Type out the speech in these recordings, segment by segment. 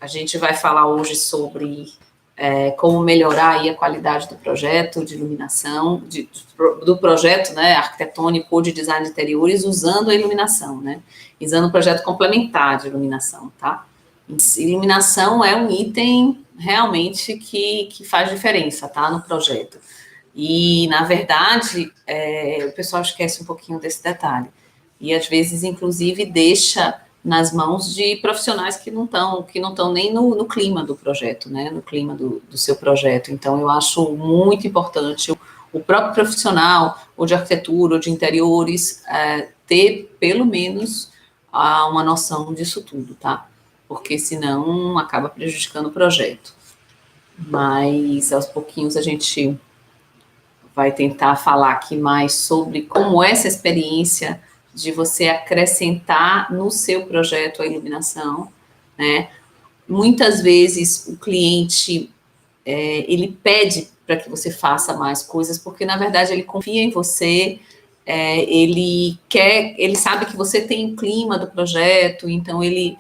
A gente vai falar hoje sobre como melhorar aí a qualidade do projeto de iluminação, do projeto, né, arquitetônico ou de design de interiores, usando a iluminação, né, usando o projeto complementar de iluminação, tá? Iluminação é um item realmente que faz diferença, tá, no projeto. E, na verdade, o pessoal esquece um pouquinho desse detalhe. E, às vezes, inclusive, deixa nas mãos de profissionais que não estão nem no clima do projeto, né? No clima do seu projeto. Então, eu acho muito importante o próprio profissional, ou de arquitetura, ou de interiores, ter, pelo menos, uma noção disso tudo, tá? Porque, senão, acaba prejudicando o projeto. Mas, aos pouquinhos, a gente vai tentar falar aqui mais sobre como essa experiência de você acrescentar no seu projeto a iluminação, né? Muitas vezes o cliente, ele pede para que você faça mais coisas, porque na verdade ele confia em você, ele sabe que você tem o clima do projeto, então ele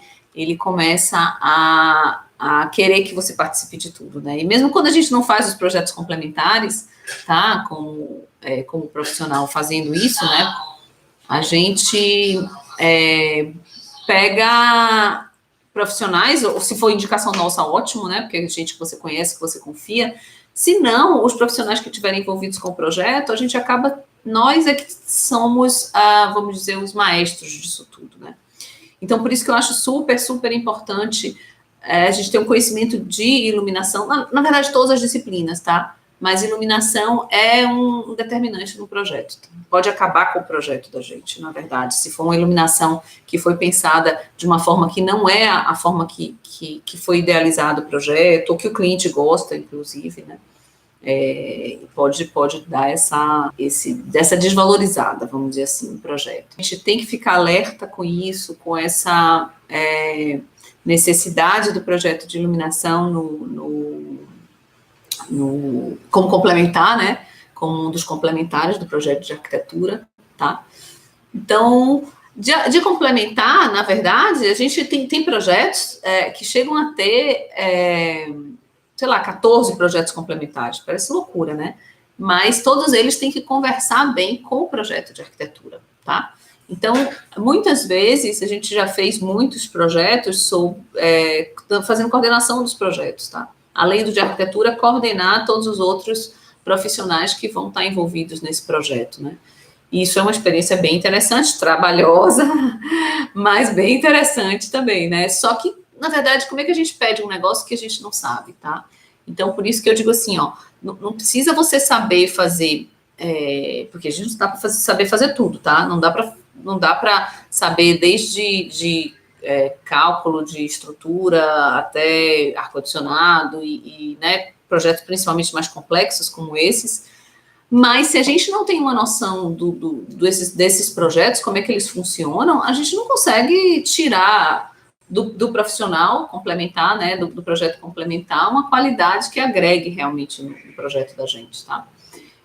começa a querer que você participe de tudo, né? E mesmo quando a gente não faz os projetos complementares, tá? Como profissional fazendo isso, né? A gente pega profissionais, ou se for indicação nossa, ótimo, né? Porque é gente que você conhece, que você confia. Se não, os profissionais que estiverem envolvidos com o projeto, a gente acaba, nós é que somos, vamos dizer, os maestros disso tudo, né? Então, por isso que eu acho super, super importante a gente ter um conhecimento de iluminação, na verdade, todas as disciplinas, tá? Mas iluminação é um determinante no projeto. Pode acabar com o projeto da gente, na verdade. Se for uma iluminação que foi pensada de uma forma que não é a forma que foi idealizado o projeto, ou que o cliente gosta, inclusive, né? Pode dar essa desvalorizada, vamos dizer assim, no projeto. A gente tem que ficar alerta com isso, com essa necessidade do projeto de iluminação como complementar, né? Como um dos complementares do projeto de arquitetura, tá? Então, de complementar, na verdade, a gente tem projetos que chegam a ter, sei lá, 14 projetos complementares. Parece loucura, né? Mas todos eles têm que conversar bem com o projeto de arquitetura, tá? Então, muitas vezes, a gente já fez muitos projetos fazendo coordenação dos projetos, tá? Além do de arquitetura, coordenar todos os outros profissionais que vão estar envolvidos nesse projeto, né? E isso é uma experiência bem interessante, trabalhosa, mas bem interessante também, né? Só que, na verdade, como é que a gente pede um negócio que a gente não sabe, tá? Então, por isso que eu digo assim, ó, não precisa você saber fazer, porque a gente não dá para saber fazer tudo, tá? Não dá para saber desde cálculo de estrutura até ar-condicionado né, projetos principalmente mais complexos como esses, mas se a gente não tem uma noção desses projetos, como é que eles funcionam, a gente não consegue tirar do profissional complementar, né, do projeto complementar, uma qualidade que agregue realmente no projeto da gente, tá?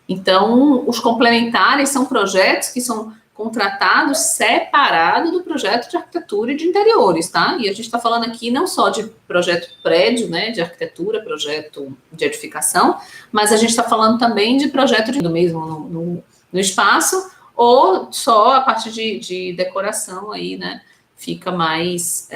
Então, os complementares são projetos que são contratado separado do projeto de arquitetura e de interiores, tá? E a gente está falando aqui não só de projeto prédio, né, de arquitetura, projeto de edificação, mas a gente está falando também de projeto do mesmo no espaço, ou só a parte de decoração aí, né, fica mais,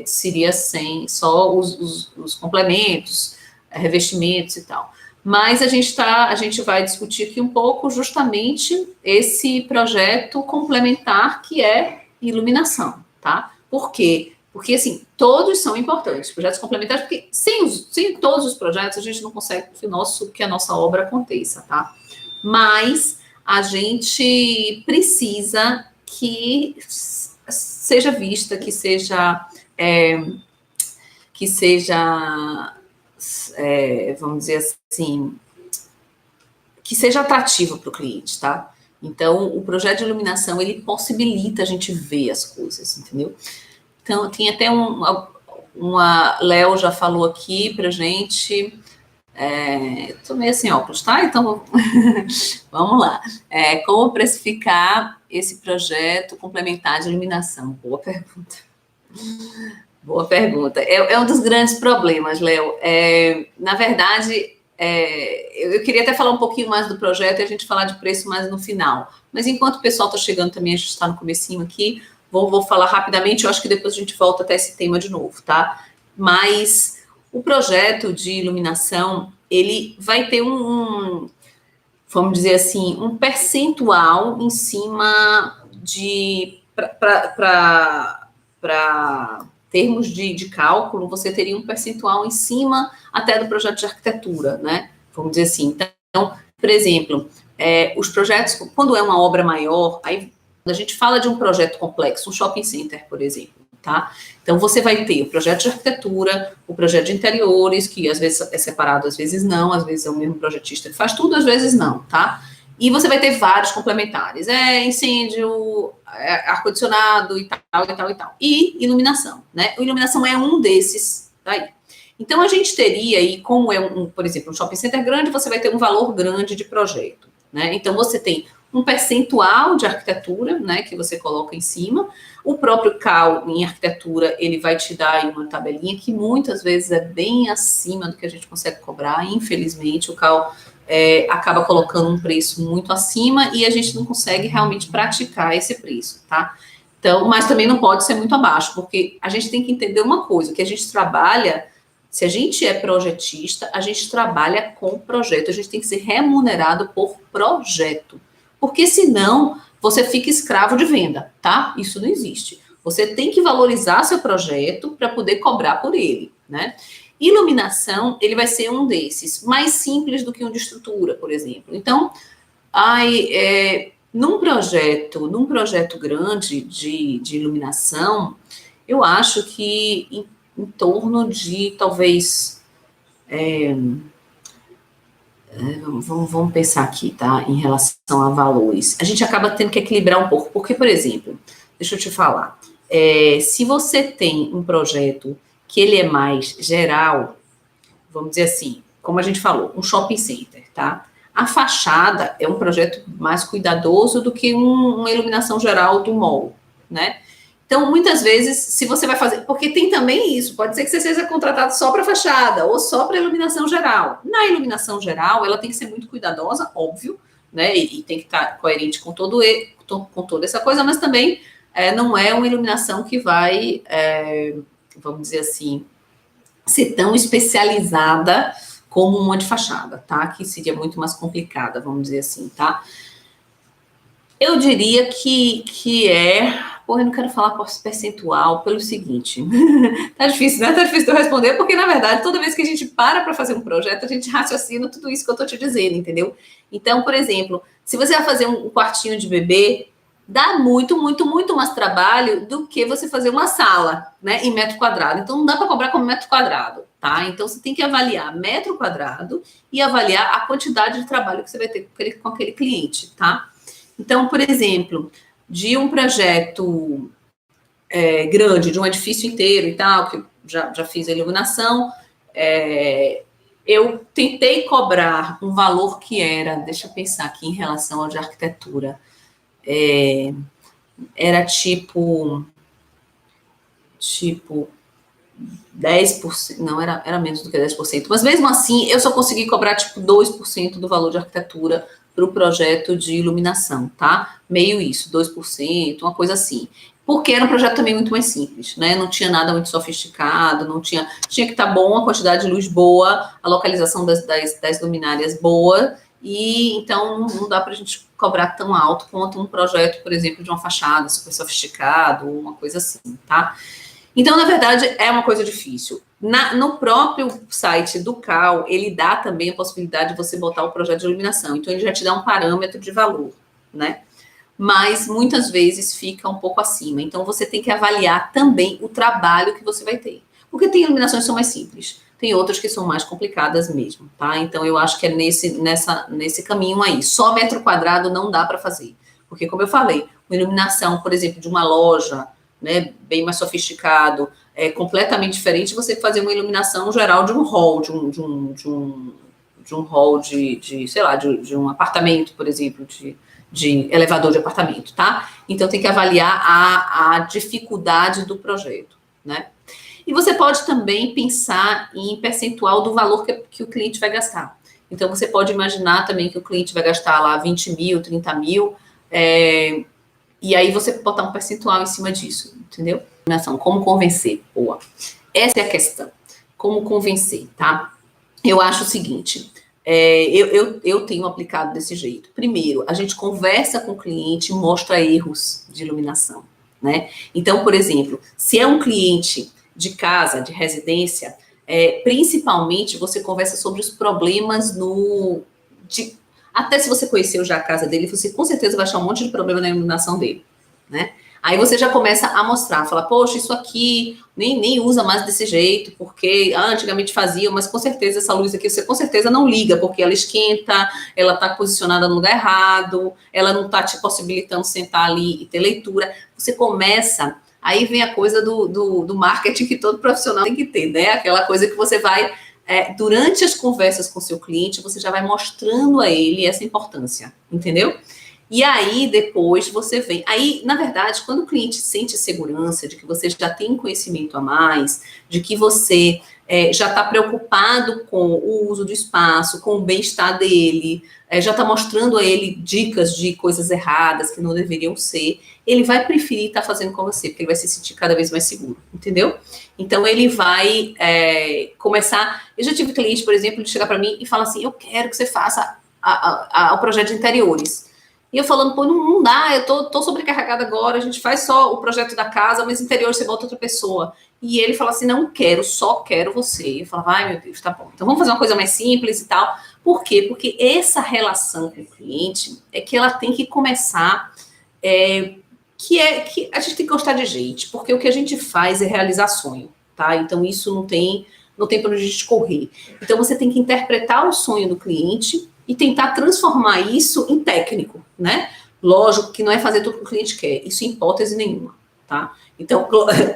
seria sem só os complementos, revestimentos e tal. Mas a gente vai discutir aqui um pouco justamente esse projeto complementar que é iluminação, tá? Por quê? Porque, assim, todos são importantes, projetos complementares, porque sem todos os projetos a gente não consegue que a nossa obra aconteça, tá? Mas a gente precisa que seja vista, que seja vamos dizer assim, que seja atrativo para o cliente, tá? Então, o projeto de iluminação, ele possibilita a gente ver as coisas, entendeu? Então, tem até Léo já falou aqui pra gente, tô meio sem óculos, tá? Então, vamos lá. Como precificar esse projeto complementar de iluminação? Boa pergunta. Boa pergunta. É um dos grandes problemas, Léo. Na verdade, eu queria até falar um pouquinho mais do projeto e a gente falar de preço mais no final. Mas enquanto o pessoal está chegando também, a gente está no comecinho aqui, vou falar rapidamente, eu acho que depois a gente volta até esse tema de novo, tá? Mas o projeto de iluminação, ele vai ter vamos dizer assim, um percentual em cima de... Para termos de cálculo, você teria um percentual em cima até do projeto de arquitetura, né? Vamos dizer assim. Então, por exemplo, os projetos, quando é uma obra maior, aí a gente fala de um projeto complexo, um shopping center, por exemplo, tá? Então, você vai ter o projeto de arquitetura, o projeto de interiores, que às vezes é separado, às vezes não, às vezes é o mesmo projetista que faz tudo, às vezes não, tá? E você vai ter vários complementares, incêndio, ar-condicionado e tal, e tal, e tal. E iluminação, né? A iluminação é um desses daí. Então, a gente teria aí, como por exemplo, um shopping center grande, você vai ter um valor grande de projeto, né? Então, você tem um percentual de arquitetura, né, que você coloca em cima. O próprio CAL em arquitetura, ele vai te dar aí uma tabelinha que muitas vezes é bem acima do que a gente consegue cobrar. Infelizmente, o CAL acaba colocando um preço muito acima e a gente não consegue realmente praticar esse preço, tá? Então, mas também não pode ser muito abaixo, porque a gente tem que entender uma coisa, que a gente trabalha, se a gente é projetista, a gente trabalha com projeto, a gente tem que ser remunerado por projeto. Porque senão você fica escravo de venda, tá? Isso não existe. Você tem que valorizar seu projeto para poder cobrar por ele, né? Iluminação, ele vai ser um desses, mais simples do que um de estrutura, por exemplo. Então, num projeto grande de iluminação, eu acho que em torno de, talvez... Vamos pensar aqui, tá? Em relação a valores. A gente acaba tendo que equilibrar um pouco, porque, por exemplo, deixa eu te falar, se você tem um projeto que ele é mais geral, vamos dizer assim, como a gente falou, um shopping center, tá? A fachada é um projeto mais cuidadoso do que uma iluminação geral do mall, né? Então, muitas vezes, se você vai fazer... Porque tem também isso, pode ser que você seja contratado só para fachada ou só para iluminação geral. Na iluminação geral, ela tem que ser muito cuidadosa, óbvio, né? E tem que estar coerente com toda essa coisa, mas também não é uma iluminação que vai, vamos dizer assim, ser tão especializada como uma de fachada, tá? Que seria muito mais complicada, vamos dizer assim, tá? Eu diria que eu não quero falar percentual pelo seguinte, tá difícil, né? Tá difícil de eu responder, porque, na verdade, toda vez que a gente para fazer um projeto, a gente raciocina tudo isso que eu tô te dizendo, entendeu? Então, por exemplo, se você vai fazer um quartinho de bebê, dá muito, muito, muito mais trabalho do que você fazer uma sala, né, em metro quadrado. Então, não dá para cobrar como metro quadrado, tá? Então, você tem que avaliar metro quadrado e avaliar a quantidade de trabalho que você vai ter com aquele cliente, tá? Então, por exemplo, de um projeto grande, de um edifício inteiro e tal, que eu já fiz a iluminação, eu tentei cobrar um valor que era, deixa eu pensar aqui em relação ao de arquitetura, era tipo 10%, não, era menos do que 10%, mas mesmo assim eu só consegui cobrar tipo 2% do valor de arquitetura para o projeto de iluminação, tá? Meio isso, 2%, uma coisa assim. Porque era um projeto também muito mais simples, né? Não tinha nada muito sofisticado, tinha que estar bom, a quantidade de luz boa, a localização das luminárias boa, e então não dá para a gente cobrar tão alto quanto um projeto, por exemplo, de uma fachada super sofisticado, uma coisa assim, tá? Então, na verdade, é uma coisa difícil. No próprio site do CAL, ele dá também a possibilidade de você botar o projeto de iluminação. Então, ele já te dá um parâmetro de valor, né? Mas, muitas vezes, fica um pouco acima. Então, você tem que avaliar também o trabalho que você vai ter. Porque tem iluminações que são mais simples. Tem outras que são mais complicadas mesmo, tá? Então, eu acho que é nesse caminho aí. Só metro quadrado não dá para fazer. Porque, como eu falei, uma iluminação, por exemplo, de uma loja, né, bem mais sofisticado, completamente diferente você fazer uma iluminação geral de um hall, de um hall sei lá, de um apartamento, por exemplo, de elevador de apartamento, tá? Então tem que avaliar a dificuldade do projeto, né? E você pode também pensar em percentual do valor que o cliente vai gastar. Então, você pode imaginar também que o cliente vai gastar lá 20 mil, 30 mil, e aí você botar um percentual em cima disso, entendeu? Como convencer? Boa. Essa é a questão. Como convencer, tá? Eu acho o seguinte, eu tenho aplicado desse jeito. Primeiro, a gente conversa com o cliente, mostra erros de iluminação, né? Então, por exemplo, se é um cliente de casa, de residência, principalmente você conversa sobre os problemas até se você conheceu já a casa dele, você com certeza vai achar um monte de problema na iluminação dele, né? Aí você já começa a mostrar, fala, poxa, isso aqui nem usa mais desse jeito, porque antigamente fazia, mas com certeza essa luz aqui você com certeza não liga, porque ela esquenta, ela está posicionada no lugar errado, ela não está te possibilitando sentar ali e ter leitura. Você começa, aí vem a coisa do marketing que todo profissional tem que ter, né? Aquela coisa que você vai, durante as conversas com o seu cliente, você já vai mostrando a ele essa importância, entendeu? E aí, depois, você vem. Aí, na verdade, quando o cliente sente segurança de que você já tem conhecimento a mais, de que você já está preocupado com o uso do espaço, com o bem-estar dele, já está mostrando a ele dicas de coisas erradas que não deveriam ser, ele vai preferir estar fazendo com você, porque ele vai se sentir cada vez mais seguro, entendeu? Então, ele vai começar... Eu já tive cliente, por exemplo, de chegar para mim e falar assim, eu quero que você faça o projeto de interiores. E eu falando, pô, não dá, eu tô sobrecarregada agora, a gente faz só o projeto da casa, mas interior você bota outra pessoa. E ele fala assim, não quero, só quero você. E eu falava, ai meu Deus, tá bom. Então vamos fazer uma coisa mais simples e tal. Por quê? Porque essa relação com o cliente é que ela tem que começar, que a gente tem que gostar de gente, porque o que a gente faz é realizar sonho, tá? Então isso não tem para onde a gente correr. Então você tem que interpretar o sonho do cliente e tentar transformar isso em técnico, né? Lógico que não é fazer tudo que o cliente quer, isso em hipótese nenhuma, tá? Então,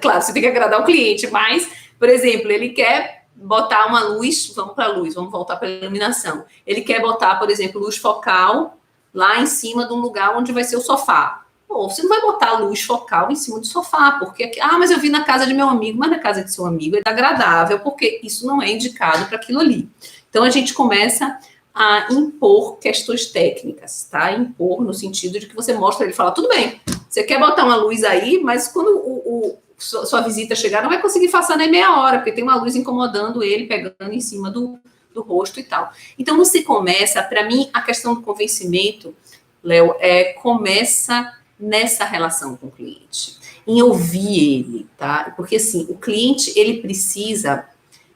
claro, você tem que agradar o cliente, mas, por exemplo, ele quer botar uma luz, vamos para a luz, vamos voltar para a iluminação. Ele quer botar, por exemplo, luz focal lá em cima de um lugar onde vai ser o sofá. Pô, você não vai botar luz focal em cima do sofá, porque, mas eu vi na casa de meu amigo, mas na casa de seu amigo é agradável, porque isso não é indicado para aquilo ali. Então, a gente começa a impor questões técnicas, tá? Impor no sentido de que você mostra, ele fala, tudo bem, você quer botar uma luz aí, mas quando sua visita chegar, não vai conseguir passar nem meia hora, porque tem uma luz incomodando ele, pegando em cima do rosto e tal. Então, você começa, para mim, a questão do convencimento, Léo, começa nessa relação com o cliente, em ouvir ele, tá? Porque, assim, o cliente, ele precisa,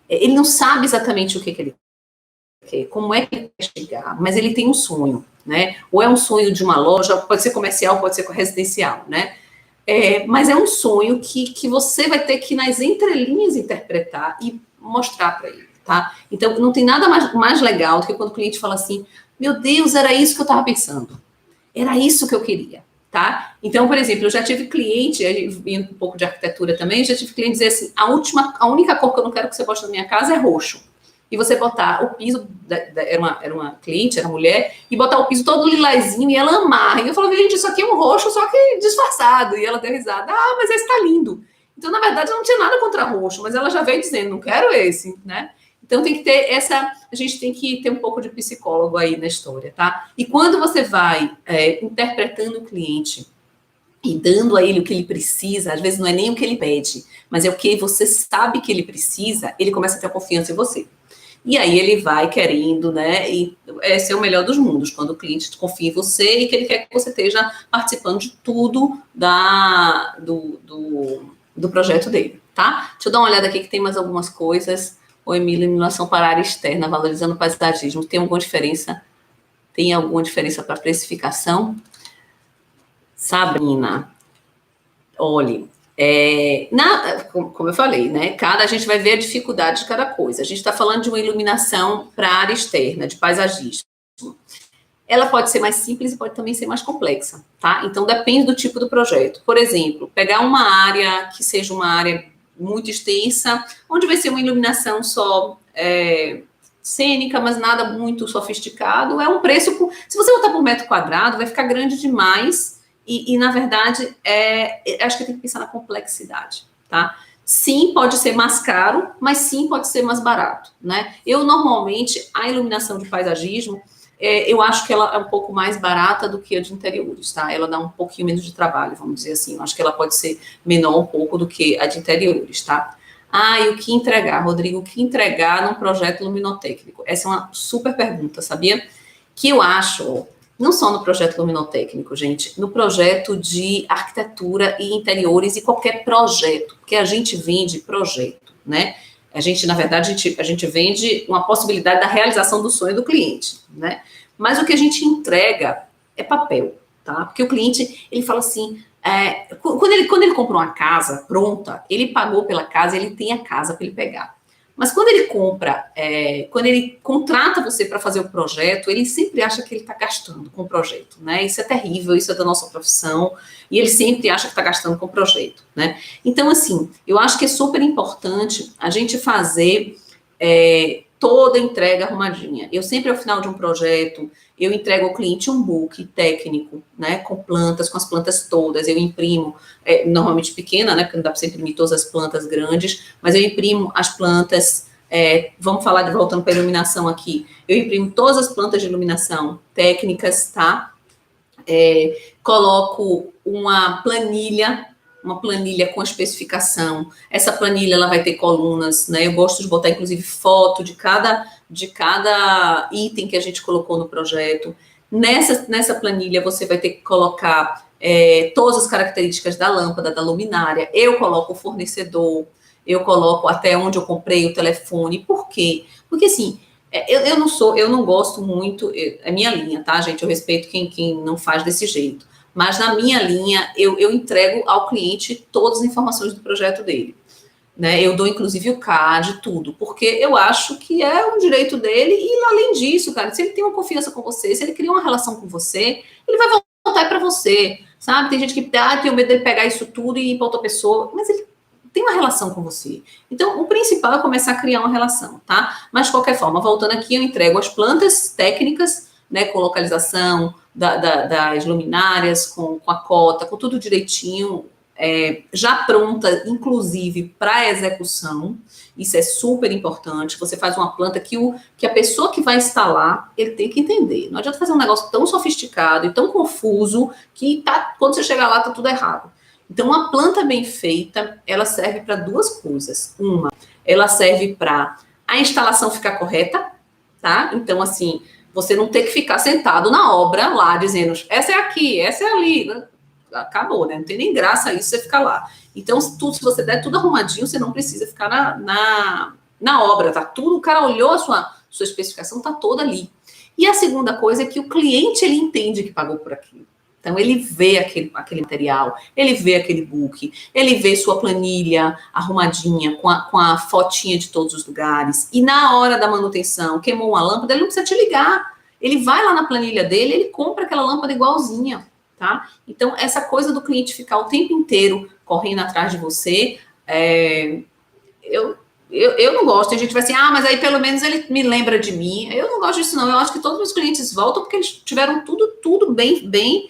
ele não sabe exatamente o que ele quer, como é que ele quer chegar, mas ele tem um sonho, né? Ou é um sonho de uma loja, pode ser comercial, pode ser residencial, né? Mas é um sonho que você vai ter que, nas entrelinhas, interpretar e mostrar para ele, tá? Então, não tem nada mais legal do que quando o cliente fala assim, meu Deus, era isso que eu estava pensando, era isso que eu queria, tá? Então, por exemplo, eu já tive cliente, vindo um pouco de arquitetura também, já tive cliente dizer assim, a única cor que eu não quero que você bote na minha casa é roxo. E você botar o piso, era uma cliente, era mulher, e botar o piso todo lilazinho e ela amar. E eu falava, gente, isso aqui é um roxo, só que disfarçado. E ela deu risada, mas esse tá lindo. Então, na verdade, eu não tinha nada contra roxo, mas ela já veio dizendo, não quero esse, né? Então, tem que ter a gente tem que ter um pouco de psicólogo aí na história, tá? E quando você vai interpretando o cliente e dando a ele o que ele precisa, às vezes não é nem o que ele pede, mas é o que você sabe que ele precisa, ele começa a ter confiança em você. E aí ele vai querendo, né? E esse é o melhor dos mundos, quando o cliente confia em você e que ele quer que você esteja participando de tudo do projeto dele, tá? Deixa eu dar uma olhada aqui que tem mais algumas coisas. O Emílio, iluminação para a área externa, valorizando o paisagismo. Tem alguma diferença? Tem alguma diferença para precificação? Sabrina, olhe, como eu falei, né? A gente vai ver a dificuldade de cada coisa. A gente está falando de uma iluminação para a área externa, de paisagismo. Ela pode ser mais simples e pode também ser mais complexa, tá? Então, depende do tipo do projeto. Por exemplo, pegar uma área que seja uma área muito extensa, onde vai ser uma iluminação só cênica, mas nada muito sofisticado, é um preço... Se você botar por metro quadrado, vai ficar grande demais... E, na verdade, acho que tem que pensar na complexidade, tá? Sim, pode ser mais caro, mas sim pode ser mais barato, né? Eu, normalmente, a iluminação de paisagismo, eu acho que ela é um pouco mais barata do que a de interiores, tá? Ela dá um pouquinho menos de trabalho, vamos dizer assim. Eu acho que ela pode ser menor um pouco do que a de interiores, tá? Ah, e o que entregar, Rodrigo? O que entregar num projeto luminotécnico? Essa é uma super pergunta, sabia? Que eu acho, não só no projeto luminotécnico, gente, no projeto de arquitetura e interiores e qualquer projeto, porque a gente vende projeto, né? A gente, na verdade, a gente vende uma possibilidade da realização do sonho do cliente, né? Mas o que a gente entrega é papel, tá? Porque o cliente, ele fala assim, quando ele compra uma casa pronta, ele pagou pela casa, ele tem a casa para ele pegar. Mas quando ele compra, quando ele contrata você para fazer o projeto, ele sempre acha que ele está gastando com o projeto, né? Isso é terrível, isso é da nossa profissão, e ele sempre acha que está gastando com o projeto, né? Então, assim, eu acho que é super importante a gente fazer toda a entrega arrumadinha. Eu sempre, ao final de um projeto, eu entrego ao cliente um book técnico, né, com plantas, com as plantas todas, eu imprimo, normalmente pequena, né, porque não dá para você imprimir todas as plantas grandes, mas eu imprimo as plantas, vamos falar de voltando para a iluminação aqui, eu imprimo todas as plantas de iluminação técnicas, tá? Coloco uma planilha com a especificação. Essa planilha ela vai ter colunas, né? Eu gosto de botar inclusive foto de cada item que a gente colocou no projeto. Nessa planilha você vai ter que colocar todas as características da lâmpada, da luminária. Eu coloco o fornecedor, eu coloco até onde eu comprei o telefone. Por quê? Porque assim, eu não gosto muito, é minha linha, tá, gente? Eu respeito quem não faz desse jeito. Mas na minha linha, eu entrego ao cliente todas as informações do projeto dele. Né? Eu dou, inclusive, o CAD, tudo, porque eu acho que é um direito dele, e além disso, cara, se ele tem uma confiança com você, se ele cria uma relação com você, ele vai voltar para você, sabe? Tem gente que tem o medo dele pegar isso tudo e ir para outra pessoa, mas ele tem uma relação com você. Então, o principal é começar a criar uma relação, tá? Mas, de qualquer forma, voltando aqui, eu entrego as plantas técnicas, né, com localização das luminárias, com a cota, com tudo direitinho, já pronta, inclusive, para execução. Isso é super importante. Você faz uma planta que a pessoa que vai instalar, ele tem que entender. Não adianta fazer um negócio tão sofisticado e tão confuso que quando você chegar lá, tá tudo errado. Então, uma planta bem feita, ela serve para duas coisas. Uma, ela serve para a instalação ficar correta, tá? Então, assim, você não ter que ficar sentado na obra lá, dizendo, essa é aqui, essa é ali. Acabou, né? Não tem nem graça isso você ficar lá. Então, se você der tudo arrumadinho, você não precisa ficar na obra, tá tudo, o cara olhou a sua especificação, tá toda ali. E a segunda coisa é que o cliente, ele entende que pagou por aquilo. Então, ele vê aquele material, ele vê aquele book, ele vê sua planilha arrumadinha, com a fotinha de todos os lugares. E na hora da manutenção, queimou uma lâmpada, ele não precisa te ligar. Ele vai lá na planilha dele, ele compra aquela lâmpada igualzinha, tá? Então, essa coisa do cliente ficar o tempo inteiro correndo atrás de você, eu não gosto. Tem gente que vai assim, mas aí pelo menos ele me lembra de mim. Eu não gosto disso, não. Eu acho que todos os clientes voltam porque eles tiveram tudo bem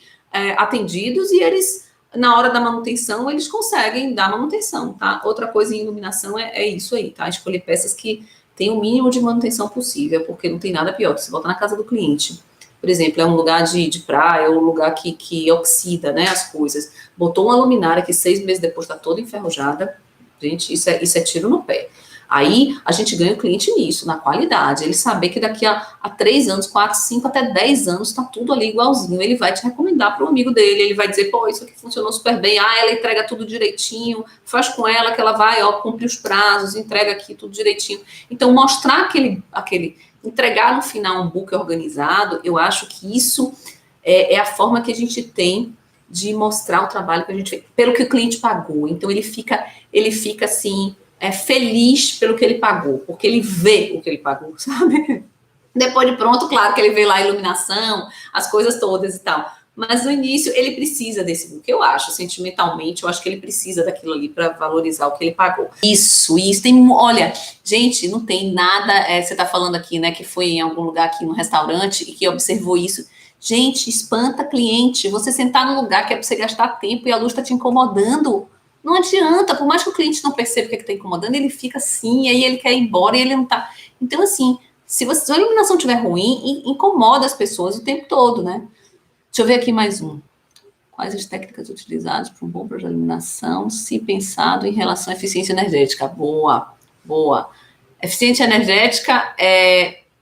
atendidos, e eles, na hora da manutenção, eles conseguem dar manutenção, tá? Outra coisa em iluminação é isso aí, tá? Escolher peças que tem o mínimo de manutenção possível, porque não tem nada pior que você voltar na casa do cliente. Por exemplo, é um lugar de praia, ou um lugar que oxida, né, as coisas. Botou uma luminária que 6 meses depois está toda enferrujada. Gente, isso é tiro no pé. Aí a gente ganha o cliente nisso, na qualidade. Ele saber que daqui a 3 anos, 4, 5, até 10 anos, está tudo ali igualzinho. Ele vai te recomendar para o amigo dele. Ele vai dizer, pô, isso aqui funcionou super bem. Ela entrega tudo direitinho. Faz com ela que ela vai, cumprir os prazos, entrega aqui tudo direitinho. Então, mostrar entregar no final um book organizado, eu acho que isso é a forma que a gente tem de mostrar o trabalho que a gente fez, pelo que o cliente pagou. Então, ele fica assim, feliz pelo que ele pagou, porque ele vê o que ele pagou, sabe? Depois de pronto, claro que ele vê lá a iluminação, as coisas todas e tal. Mas no início ele precisa desse book, eu acho, sentimentalmente, eu acho que ele precisa daquilo ali para valorizar o que ele pagou. Isso tem, olha, gente, não tem nada, você tá falando aqui, né, que foi em algum lugar aqui no restaurante e que observou isso. Gente, espanta cliente, você sentar num lugar que é para você gastar tempo e a luz tá te incomodando. Não adianta, por mais que o cliente não perceba o que está incomodando, ele fica assim, aí ele quer ir embora e ele não está. Então, assim, se a iluminação estiver ruim, incomoda as pessoas o tempo todo, né? Deixa eu ver aqui mais um. Quais as técnicas utilizadas para um bom projeto de iluminação, se pensado em relação à eficiência energética? Boa, boa. Eficiência energética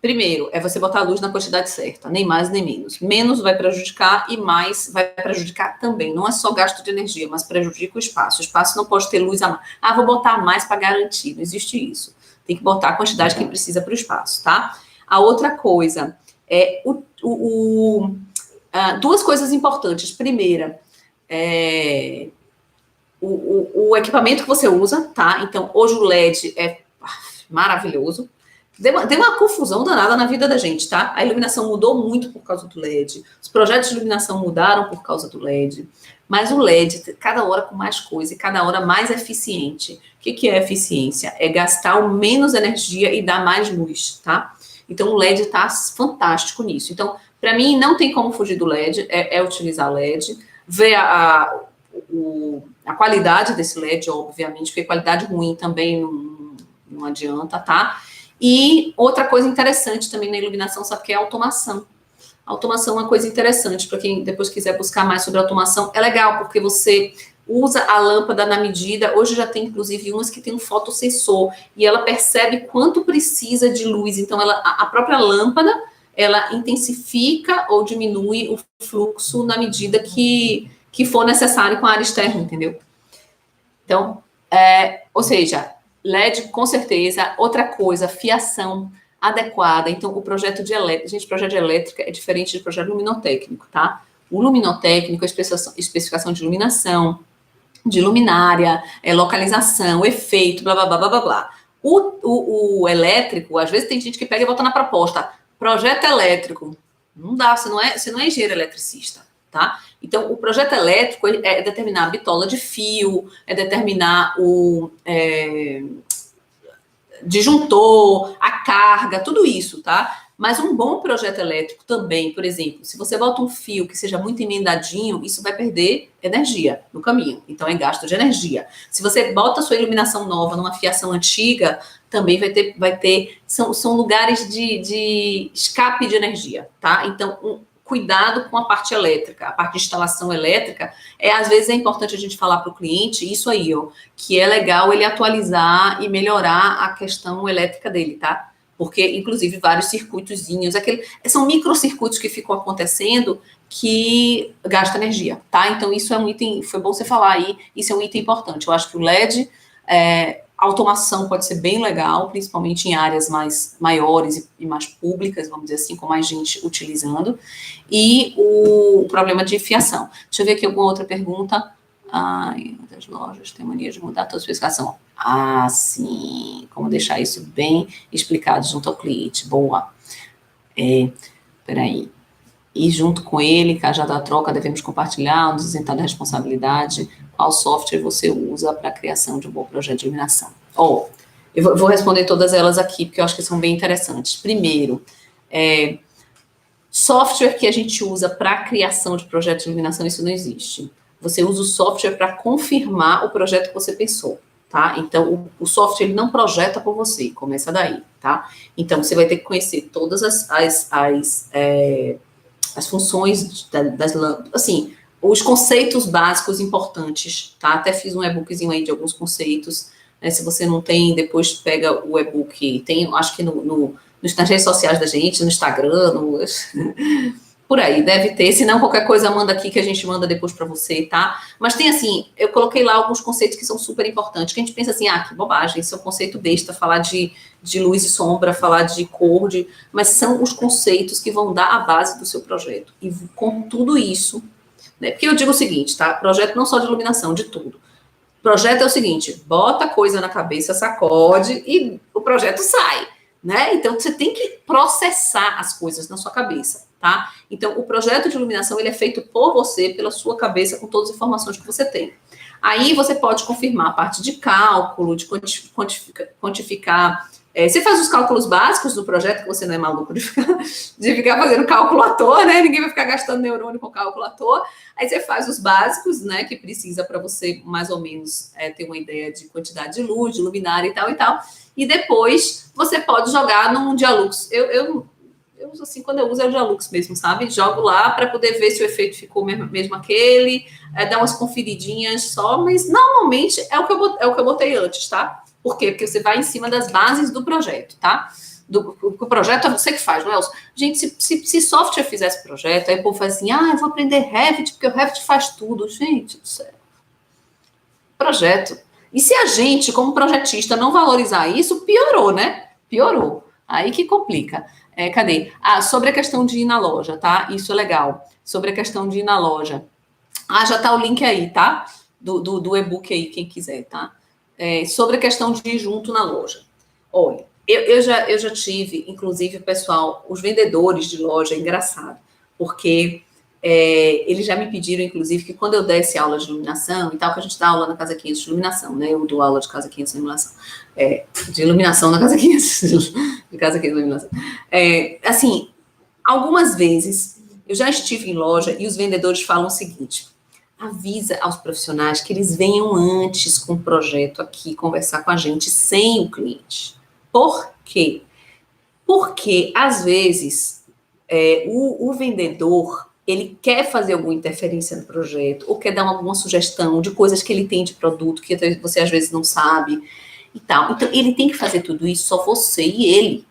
primeiro, é você botar a luz na quantidade certa, nem mais nem menos. Menos vai prejudicar e mais vai prejudicar também. Não é só gasto de energia, mas prejudica o espaço. O espaço não pode ter luz a mais. Ah, vou botar mais para garantir. Não existe isso. Tem que botar a quantidade que precisa para o espaço, tá? A outra coisa é duas coisas importantes. Primeira, o equipamento que você usa, tá? Então, hoje o LED é maravilhoso. Deu uma confusão danada na vida da gente, tá? A iluminação mudou muito por causa do LED. Os projetos de iluminação mudaram por causa do LED. Mas o LED, cada hora com mais coisa e cada hora mais eficiente. O que é eficiência? É gastar o menos energia e dar mais luz, tá? Então, o LED tá fantástico nisso. Então, para mim, não tem como fugir do LED, utilizar o LED, ver a qualidade desse LED, obviamente, porque qualidade ruim também não adianta, tá? E outra coisa interessante também na iluminação, sabe, que é a automação. A automação é uma coisa interessante, para quem depois quiser buscar mais sobre automação, é legal, porque você usa a lâmpada na medida, hoje já tem inclusive umas que tem um fotossensor, e ela percebe quanto precisa de luz, então a própria lâmpada, ela intensifica ou diminui o fluxo na medida que for necessário com a área externa, entendeu? Então, ou seja, LED com certeza. Outra coisa, fiação adequada. Então, o projeto de elétrica, gente, projeto de elétrica é diferente de projeto luminotécnico, tá? O luminotécnico é especificação de iluminação, de luminária, localização, efeito, blá, blá, blá, blá, blá, blá. O elétrico, às vezes tem gente que pega e bota na proposta, projeto elétrico. Não dá, você não é engenheiro eletricista, tá? Então, o projeto elétrico é determinar a bitola de fio, é determinar o disjuntor, a carga, tudo isso, tá? Mas um bom projeto elétrico também, por exemplo, se você bota um fio que seja muito emendadinho, isso vai perder energia no caminho. Então, é gasto de energia. Se você bota a sua iluminação nova numa fiação antiga, também vai ter são lugares de escape de energia, tá? Então, cuidado com a parte elétrica, a parte de instalação elétrica, às vezes é importante a gente falar para o cliente isso aí, ó, que é legal ele atualizar e melhorar a questão elétrica dele, tá? Porque, inclusive, vários circuitozinhos, são microcircuitos que ficam acontecendo que gastam energia, tá? Então, isso é um item, foi bom você falar aí, isso é um item importante. Eu acho que o LED, automação pode ser bem legal, principalmente em áreas maiores e mais públicas, vamos dizer assim, com mais gente utilizando. E o problema de fiação. Deixa eu ver aqui alguma outra pergunta. Muitas lojas têm mania de mudar toda a especificação. Sim. Como deixar isso bem explicado junto ao cliente. Boa. Peraí. E junto com ele, já da troca, devemos compartilhar, nos isentar da responsabilidade. Qual software você usa para a criação de um bom projeto de iluminação? Eu vou responder todas elas aqui, porque eu acho que são bem interessantes. Primeiro, software que a gente usa para a criação de projetos de iluminação, isso não existe. Você usa o software para confirmar o projeto que você pensou, tá? Então, o software ele não projeta por você, começa daí, tá? Então, você vai ter que conhecer todas as funções das lâmpadas, assim, os conceitos básicos importantes, tá? Até fiz um e-bookzinho aí de alguns conceitos, né? Se você não tem, depois pega o e-book, tem, acho que nas redes sociais da gente, no Instagram, por aí, deve ter, se não qualquer coisa manda aqui que a gente manda depois para você, tá? Mas tem assim, eu coloquei lá alguns conceitos que são super importantes, que a gente pensa assim, que bobagem, isso é um conceito besta, falar de luz e sombra, falar de cor, mas são os conceitos que vão dar a base do seu projeto. E com tudo isso, né? Porque eu digo o seguinte, tá? Projeto não só de iluminação, de tudo. Projeto é o seguinte, bota coisa na cabeça, sacode e o projeto sai, né? Então, você tem que processar as coisas na sua cabeça, tá? Então, o projeto de iluminação, ele é feito por você, pela sua cabeça, com todas as informações que você tem. Aí, você pode confirmar a parte de cálculo, de quantificar Você faz os cálculos básicos do projeto, que você não é maluco de ficar fazendo cálculo à toa, né? Ninguém vai ficar gastando neurônio com cálculo à toa. Aí você faz os básicos, né? Que precisa para você, mais ou menos, ter uma ideia de quantidade de luz, de luminária e tal e tal. E depois você pode jogar num Dialux. Eu uso assim, quando eu uso é o Dialux mesmo, sabe? Jogo lá para poder ver se o efeito ficou mesmo aquele, dar umas conferidinhas só, mas normalmente é o que eu botei antes, tá? Por quê? Porque você vai em cima das bases do projeto, tá? O projeto é você que faz, não é? Gente, se software fizesse projeto, aí o povo faz assim, eu vou aprender Revit, porque o Revit faz tudo. Gente do céu. Projeto. E se a gente, como projetista, não valorizar isso, piorou, né? Piorou. Aí que complica. Cadê? Sobre a questão de ir na loja, tá? Isso é legal. Sobre a questão de ir na loja. Já tá o link aí, tá? Do e-book aí, quem quiser, tá? Sobre a questão de ir junto na loja. Olha, eu já tive, inclusive, pessoal, os vendedores de loja, é engraçado, porque eles já me pediram, inclusive, que quando eu desse aula de iluminação e tal, que a gente dá aula na Casa 500 de iluminação, né? Eu dou aula de Casa 500 de iluminação. De iluminação na Casa 500, de Casa 500 de iluminação. Assim, algumas vezes eu já estive em loja e os vendedores falam o seguinte: avisa aos profissionais que eles venham antes com o projeto aqui conversar com a gente sem o cliente. Por quê? Porque, às vezes, o vendedor, ele quer fazer alguma interferência no projeto, ou quer dar alguma sugestão de coisas que ele tem de produto, que você, às vezes, não sabe, e tal. Então, ele tem que fazer tudo isso, só você e ele,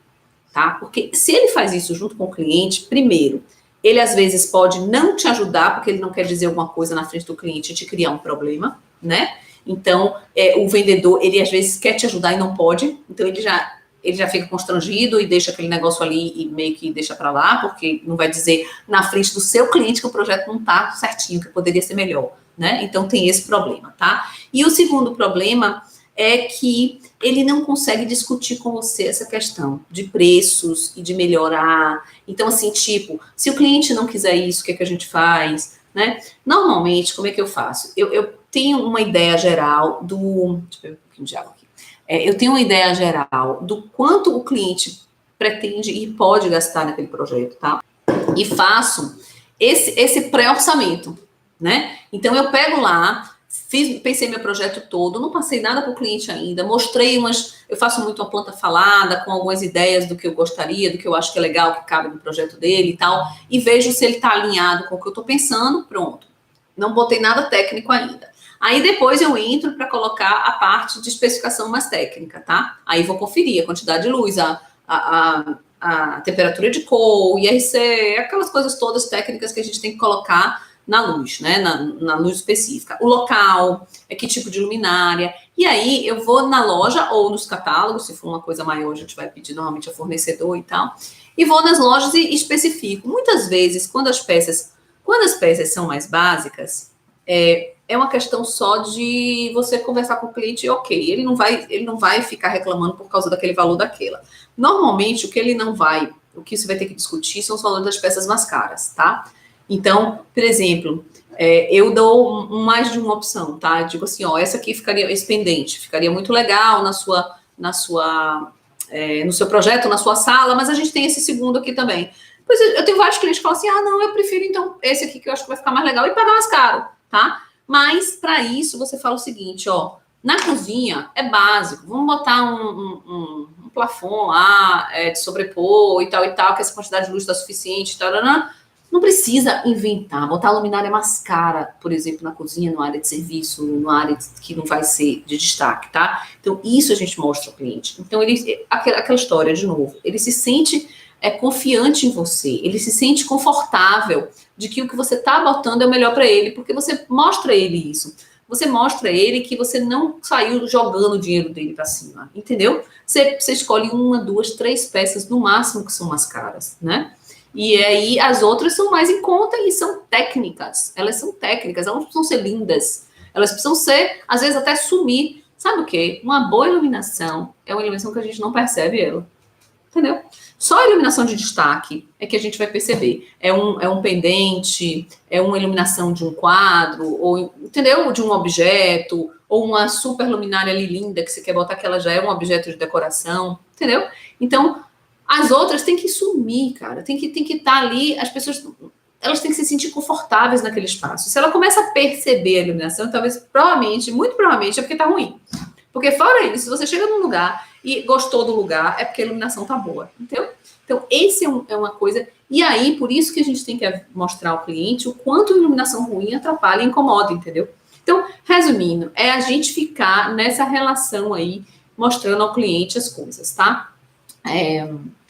tá? Porque se ele faz isso junto com o cliente, primeiro, ele às vezes pode não te ajudar, porque ele não quer dizer alguma coisa na frente do cliente e te criar um problema, né? Então, o vendedor, ele às vezes quer te ajudar e não pode, então ele já fica constrangido e deixa aquele negócio ali e meio que deixa para lá, porque não vai dizer na frente do seu cliente que o projeto não tá certinho, que poderia ser melhor, né? Então, tem esse problema, tá? E o segundo problema é que ele não consegue discutir com você essa questão de preços e de melhorar. Então, assim, tipo, se o cliente não quiser isso, o que é que a gente faz, né? Normalmente, como é que eu faço? Eu tenho uma ideia geral do... Deixa eu ver um pouquinho de água aqui. Eu tenho uma ideia geral do quanto o cliente pretende e pode gastar naquele projeto, tá? E faço esse pré-orçamento, né? Então, eu pego lá... Pensei meu projeto todo, não passei nada para o cliente ainda, mostrei eu faço muito uma planta falada, com algumas ideias do que eu gostaria, do que eu acho que é legal, que cabe no projeto dele e tal, e vejo se ele está alinhado com o que eu estou pensando, pronto. Não botei nada técnico ainda. Aí depois eu entro para colocar a parte de especificação mais técnica, tá? Aí vou conferir a quantidade de luz, a temperatura de cor, o IRC, aquelas coisas todas técnicas que a gente tem que colocar na luz, né? Na luz específica. O local, que tipo de luminária. E aí eu vou na loja ou nos catálogos, se for uma coisa maior, a gente vai pedir normalmente a fornecedor e tal. E vou nas lojas e especifico. Muitas vezes, quando as peças são mais básicas, é uma questão só de você conversar com o cliente e ok, ele não vai ficar reclamando por causa daquele valor daquela. Normalmente, o que você vai ter que discutir são os valores das peças mais caras, tá? Então, por exemplo, eu dou mais de uma opção, tá? Eu digo assim, essa aqui esse pendente ficaria muito legal no seu projeto, na sua sala, mas a gente tem esse segundo aqui também. Pois eu tenho vários clientes que falam assim, não, eu prefiro então esse aqui que eu acho que vai ficar mais legal e pagar mais caro, tá? Mas, para isso, você fala o seguinte, na cozinha é básico, vamos botar um plafond lá, de sobrepor e tal, que essa quantidade de luz está suficiente, não precisa inventar, botar a luminária mais cara, por exemplo, na cozinha, na área de serviço, numa área que não vai ser de destaque, tá? Então, isso a gente mostra ao cliente. Então, aquela história, de novo, ele se sente confiante em você, ele se sente confortável de que o que você está botando é o melhor para ele, porque você mostra a ele isso. Você mostra a ele que você não saiu jogando o dinheiro dele para cima, entendeu? Você escolhe 1, 2, 3 peças no máximo que são mais caras, né? E aí as outras são mais em conta e são técnicas. Elas são técnicas, elas não precisam ser lindas. Elas precisam ser, às vezes, até sumir. Sabe o quê? Uma boa iluminação é uma iluminação que a gente não percebe ela. Entendeu? Só a iluminação de destaque é que a gente vai perceber. É um pendente, é uma iluminação de um quadro, ou, entendeu? De um objeto, ou uma super luminária ali linda que você quer botar, que ela já é um objeto de decoração. entendeu? Então, as outras têm que sumir, cara, tem que estar ali, as pessoas, elas têm que se sentir confortáveis naquele espaço. Se ela começa a perceber a iluminação, talvez, provavelmente, muito provavelmente, é porque tá ruim. Porque fora isso, se você chega num lugar e gostou do lugar, é porque a iluminação tá boa, entendeu? Então, esse é uma coisa. E aí, por isso que a gente tem que mostrar ao cliente o quanto a iluminação ruim atrapalha e incomoda, entendeu? Então, resumindo, é a gente ficar nessa relação aí, mostrando ao cliente as coisas, tá?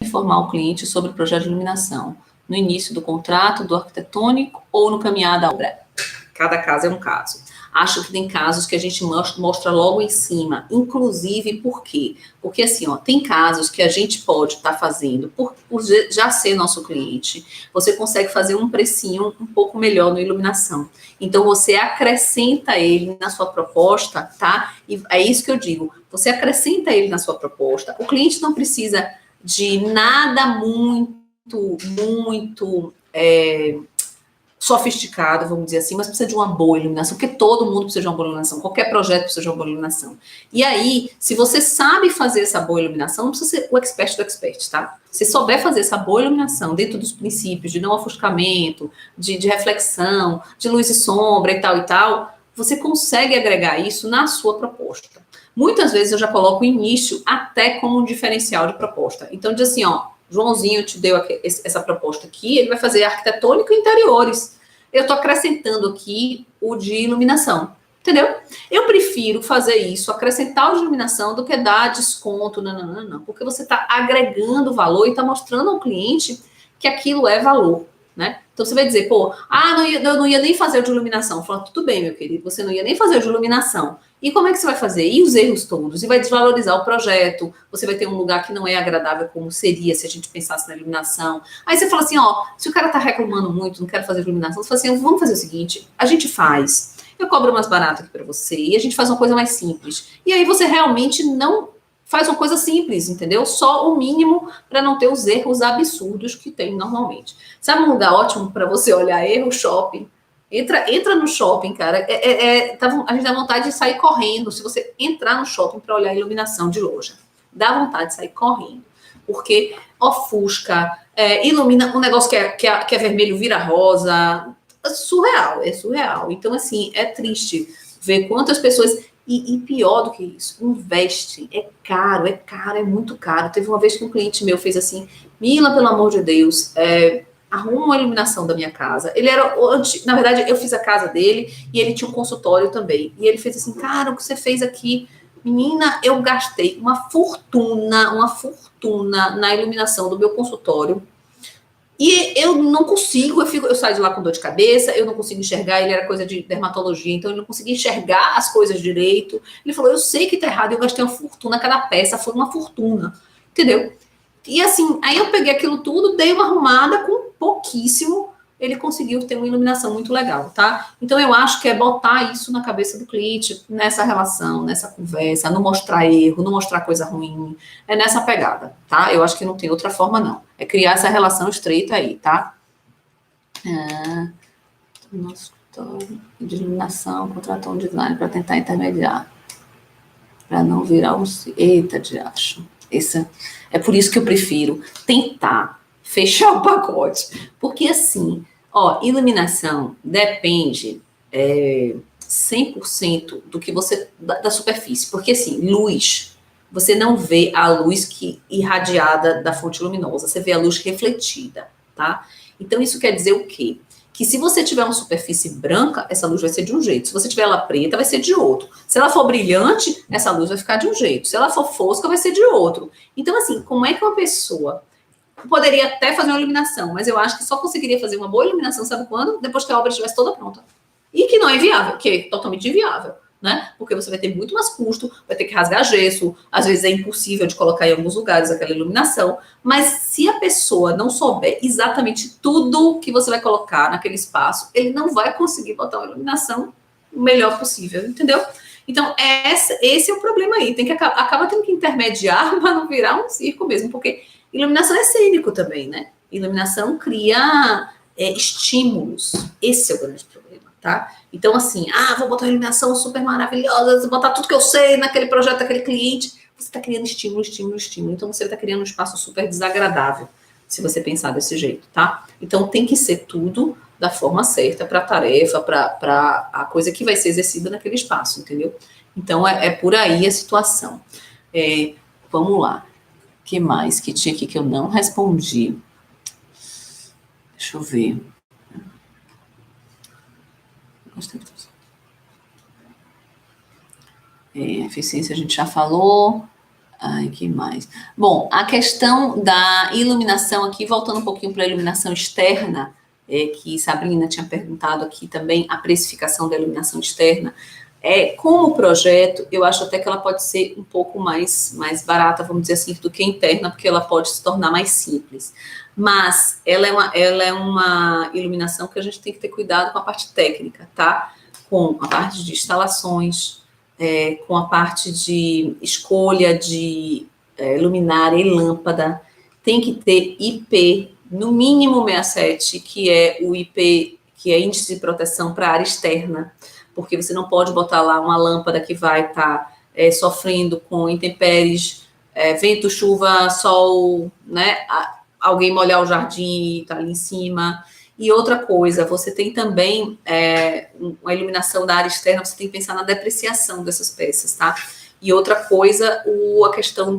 Informar o cliente sobre o projeto de iluminação no início do contrato, do arquitetônico ou no caminhar da obra. Cada caso é um caso. Acho que tem casos que a gente mostra logo em cima, inclusive por quê? Porque assim, ó, tem casos que a gente pode estar fazendo, por já ser nosso cliente, você consegue fazer um precinho um pouco melhor na iluminação. Então, você acrescenta ele na sua proposta, tá? E é isso que eu digo, você acrescenta ele na sua proposta, o cliente não precisa de nada muito sofisticado, vamos dizer assim, mas precisa de uma boa iluminação, porque todo mundo precisa de uma boa iluminação, qualquer projeto precisa de uma boa iluminação. E aí, se você sabe fazer essa boa iluminação, não precisa ser o expert do expert, tá? Se souber fazer essa boa iluminação dentro dos princípios de não ofuscamento, de reflexão, de luz e sombra e tal, você consegue agregar isso na sua proposta. Muitas vezes eu já coloco o início até como um diferencial de proposta. Então, diz assim, ó, Joãozinho te deu essa proposta aqui, ele vai fazer arquitetônico e interiores. Eu estou acrescentando aqui o de iluminação, entendeu? Eu prefiro fazer isso, acrescentar o de iluminação, do que dar desconto, não, porque você está agregando valor e está mostrando ao cliente que aquilo é valor, né? Então você vai dizer, pô, eu não ia nem fazer o de iluminação. Fala, tudo bem, meu querido, você não ia nem fazer o de iluminação. E como é que você vai fazer? E os erros todos? E vai desvalorizar o projeto, você vai ter um lugar que não é agradável como seria se a gente pensasse na iluminação. Aí você fala assim, ó, se o cara tá reclamando muito, não quer fazer iluminação, você fala assim, vamos fazer o seguinte, a gente faz, eu cobro mais barato aqui para você, e a gente faz uma coisa mais simples. E aí você realmente não faz uma coisa simples, entendeu? Só o mínimo para não ter os erros absurdos que tem normalmente. Sabe um lugar ótimo para você olhar erro? Shopping. Entra no shopping, cara. A gente dá vontade de sair correndo. Se você entrar no shopping para olhar a iluminação de loja, dá vontade de sair correndo. Porque ofusca, ilumina um negócio que é vermelho, vira rosa. É surreal. Então, assim, é triste ver quantas pessoas. E pior do que isso, investem. É caro, é muito caro. Teve uma vez que um cliente meu fez assim, Mila, pelo amor de Deus, arruma uma iluminação da minha casa. Ele era, na verdade, eu fiz a casa dele e ele tinha um consultório também. E ele fez assim, cara, o que você fez aqui? Menina, eu gastei uma fortuna na iluminação do meu consultório. E eu não consigo, eu saio de lá com dor de cabeça, eu não consigo enxergar, ele era coisa de dermatologia, então ele não conseguia enxergar as coisas direito. Ele falou, eu sei que tá errado, eu gastei uma fortuna, cada peça foi uma fortuna, entendeu? E assim, aí eu peguei aquilo tudo, dei uma arrumada com pouquíssimo, ele conseguiu ter uma iluminação muito legal, tá? Então eu acho que é botar isso na cabeça do cliente, nessa relação, nessa conversa, não mostrar erro, não mostrar coisa ruim, é nessa pegada, tá? Eu acho que não tem outra forma, não. É criar essa relação estreita aí, tá? Nosso de iluminação, contratou um design para tentar intermediar, para não virar um... Eita, de acho. É por isso que eu prefiro tentar fechar o pacote. Porque assim, ó, iluminação depende 100% do que você... da superfície. Porque assim, luz, você não vê a luz irradiada da fonte luminosa, você vê a luz refletida, tá? Então isso quer dizer o quê? Que se você tiver uma superfície branca, essa luz vai ser de um jeito. Se você tiver ela preta, vai ser de outro. Se ela for brilhante, essa luz vai ficar de um jeito. Se ela for fosca, vai ser de outro. Então, assim, como é que uma pessoa poderia até fazer uma iluminação, mas eu acho que só conseguiria fazer uma boa iluminação, sabe quando? Depois que a obra estivesse toda pronta. E que não é viável, que é totalmente inviável, né? Porque você vai ter muito mais custo, vai ter que rasgar gesso, às vezes é impossível de colocar em alguns lugares aquela iluminação, mas se a pessoa não souber exatamente tudo que você vai colocar naquele espaço, ele não vai conseguir botar uma iluminação o melhor possível, entendeu? Então, esse é o problema aí, acaba tendo que intermediar para não virar um circo mesmo, porque iluminação é cênico também, né? Iluminação cria estímulos, esse é o grande problema, tá? Então, assim, vou botar uma iluminação super maravilhosa, vou botar tudo que eu sei naquele projeto daquele cliente. você está criando estímulo, estímulo, estímulo. Então, você está criando um espaço super desagradável, se você pensar desse jeito, tá? Então, tem que ser tudo da forma certa para a tarefa, para a coisa que vai ser exercida naquele espaço, entendeu? Então, é por aí a situação. Vamos lá. O que mais que tinha aqui que eu não respondi? Deixa eu ver. Eficiência a gente já falou. Ai, que mais? Bom, a questão da iluminação aqui, voltando um pouquinho para a iluminação externa, que Sabrina tinha perguntado aqui também, a precificação da iluminação externa. Como projeto, eu acho até que ela pode ser um pouco mais barata, vamos dizer assim, do que interna, porque ela pode se tornar mais simples. Mas ela é uma iluminação que a gente tem que ter cuidado com a parte técnica, tá? Com a parte de instalações, com a parte de escolha de luminária e lâmpada. Tem que ter IP, no mínimo 67, que é o IP, que é índice de proteção para a área externa, porque você não pode botar lá uma lâmpada que vai estar sofrendo com intempéries, vento, chuva, sol, né? Alguém molhar o jardim e tá ali em cima. E outra coisa, você tem também uma iluminação da área externa, você tem que pensar na depreciação dessas peças, tá? E outra coisa, a questão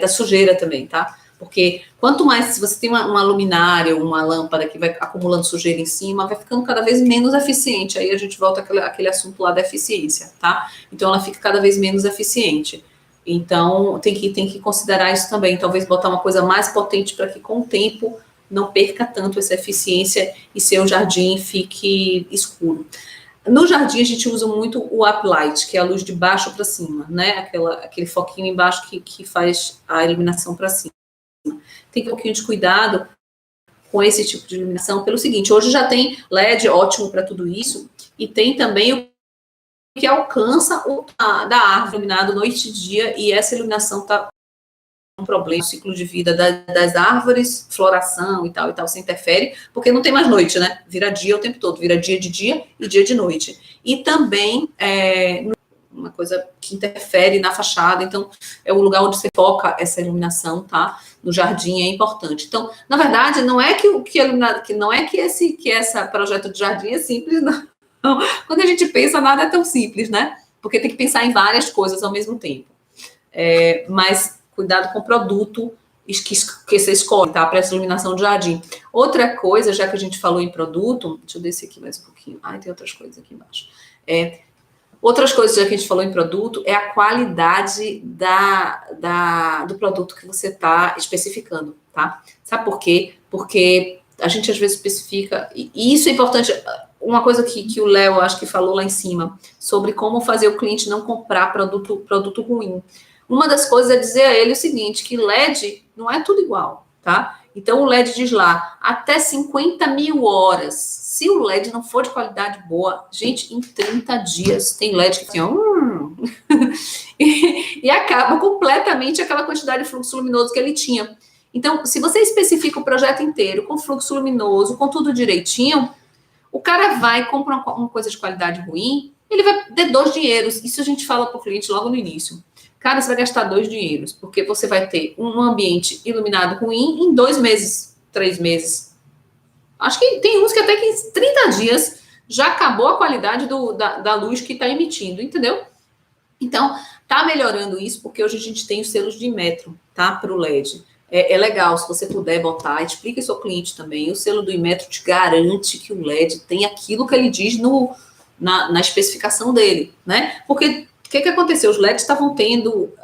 da sujeira também, tá? Porque quanto mais, se você tem uma luminária, uma lâmpada que vai acumulando sujeira em cima, vai ficando cada vez menos eficiente. Aí a gente volta àquele assunto lá da eficiência, tá? Então ela fica cada vez menos eficiente. Então tem que considerar isso também. Talvez botar uma coisa mais potente para que com o tempo não perca tanto essa eficiência e seu jardim fique escuro. No jardim, a gente usa muito o uplight, que é a luz de baixo para cima, né? Aquele foquinho embaixo que faz a iluminação para cima. Tem um pouquinho de cuidado com esse tipo de iluminação, pelo seguinte, hoje já tem LED ótimo para tudo isso, e tem também o que alcança da árvore iluminado noite e dia, e essa iluminação está um problema, o ciclo de vida das árvores, floração e tal, se interfere, porque não tem mais noite, né? Vira dia o tempo todo, vira dia de dia e dia de noite. E também uma coisa que interfere na fachada, então é o lugar onde você foca essa iluminação, tá? No jardim é importante. Então, na verdade, não é que esse projeto de jardim é simples, não. Quando a gente pensa, nada é tão simples, né? Porque tem que pensar em várias coisas ao mesmo tempo. Mas cuidado com o produto que você escolhe, tá? Para essa iluminação de jardim. Outra coisa, já que a gente falou em produto, deixa eu descer aqui mais um pouquinho. Tem outras coisas aqui embaixo. Outras coisas, já que a gente falou em produto, é a qualidade do produto que você está especificando, tá? Sabe por quê? Porque a gente às vezes especifica, e isso é importante, uma coisa que o Léo, acho que falou lá em cima, sobre como fazer o cliente não comprar produto ruim. Uma das coisas é dizer a ele o seguinte, que LED não é tudo igual, tá? Então, o LED diz lá, até 50 mil horas. Se o LED não for de qualidade boa, gente, em 30 dias tem LED que assim, e acaba completamente aquela quantidade de fluxo luminoso que ele tinha. Então, se você especifica o projeto inteiro com fluxo luminoso, com tudo direitinho, o cara vai comprar uma coisa de qualidade ruim, ele vai ter 2 dinheiros. Isso a gente fala para o cliente logo no início. Cara, você vai gastar 2 dinheiros, porque você vai ter um ambiente iluminado ruim em 2 meses, 3 meses. Acho que tem uns que até que em 30 dias já acabou a qualidade da luz que está emitindo, entendeu? Então, tá melhorando isso, porque hoje a gente tem os selos de Inmetro, tá? Para o LED. É legal, se você puder botar, explica isso ao cliente também. O selo do Inmetro te garante que o LED tem aquilo que ele diz na especificação dele, né? Porque o que aconteceu? Os LEDs estavam tendo...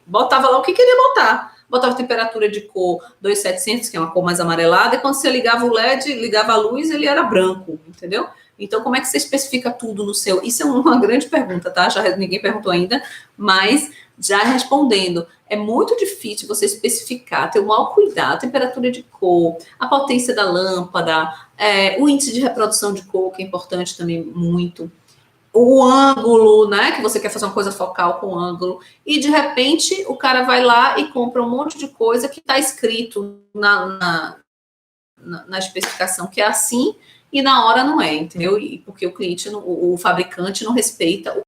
botava lá o que queria botar. Botava temperatura de cor 2700, que é uma cor mais amarelada, e quando você ligava o LED, ligava a luz, ele era branco, entendeu? Então, como é que você especifica tudo no seu... Isso é uma grande pergunta, tá? Já ninguém perguntou ainda, mas já respondendo, é muito difícil você especificar, ter o maior cuidado, a temperatura de cor, a potência da lâmpada, o índice de reprodução de cor, que é importante também muito, o ângulo, né? Que você quer fazer uma coisa focal com ângulo, e de repente o cara vai lá e compra um monte de coisa que está escrito na especificação que é assim, e na hora não é, entendeu? E porque o cliente, o fabricante não respeita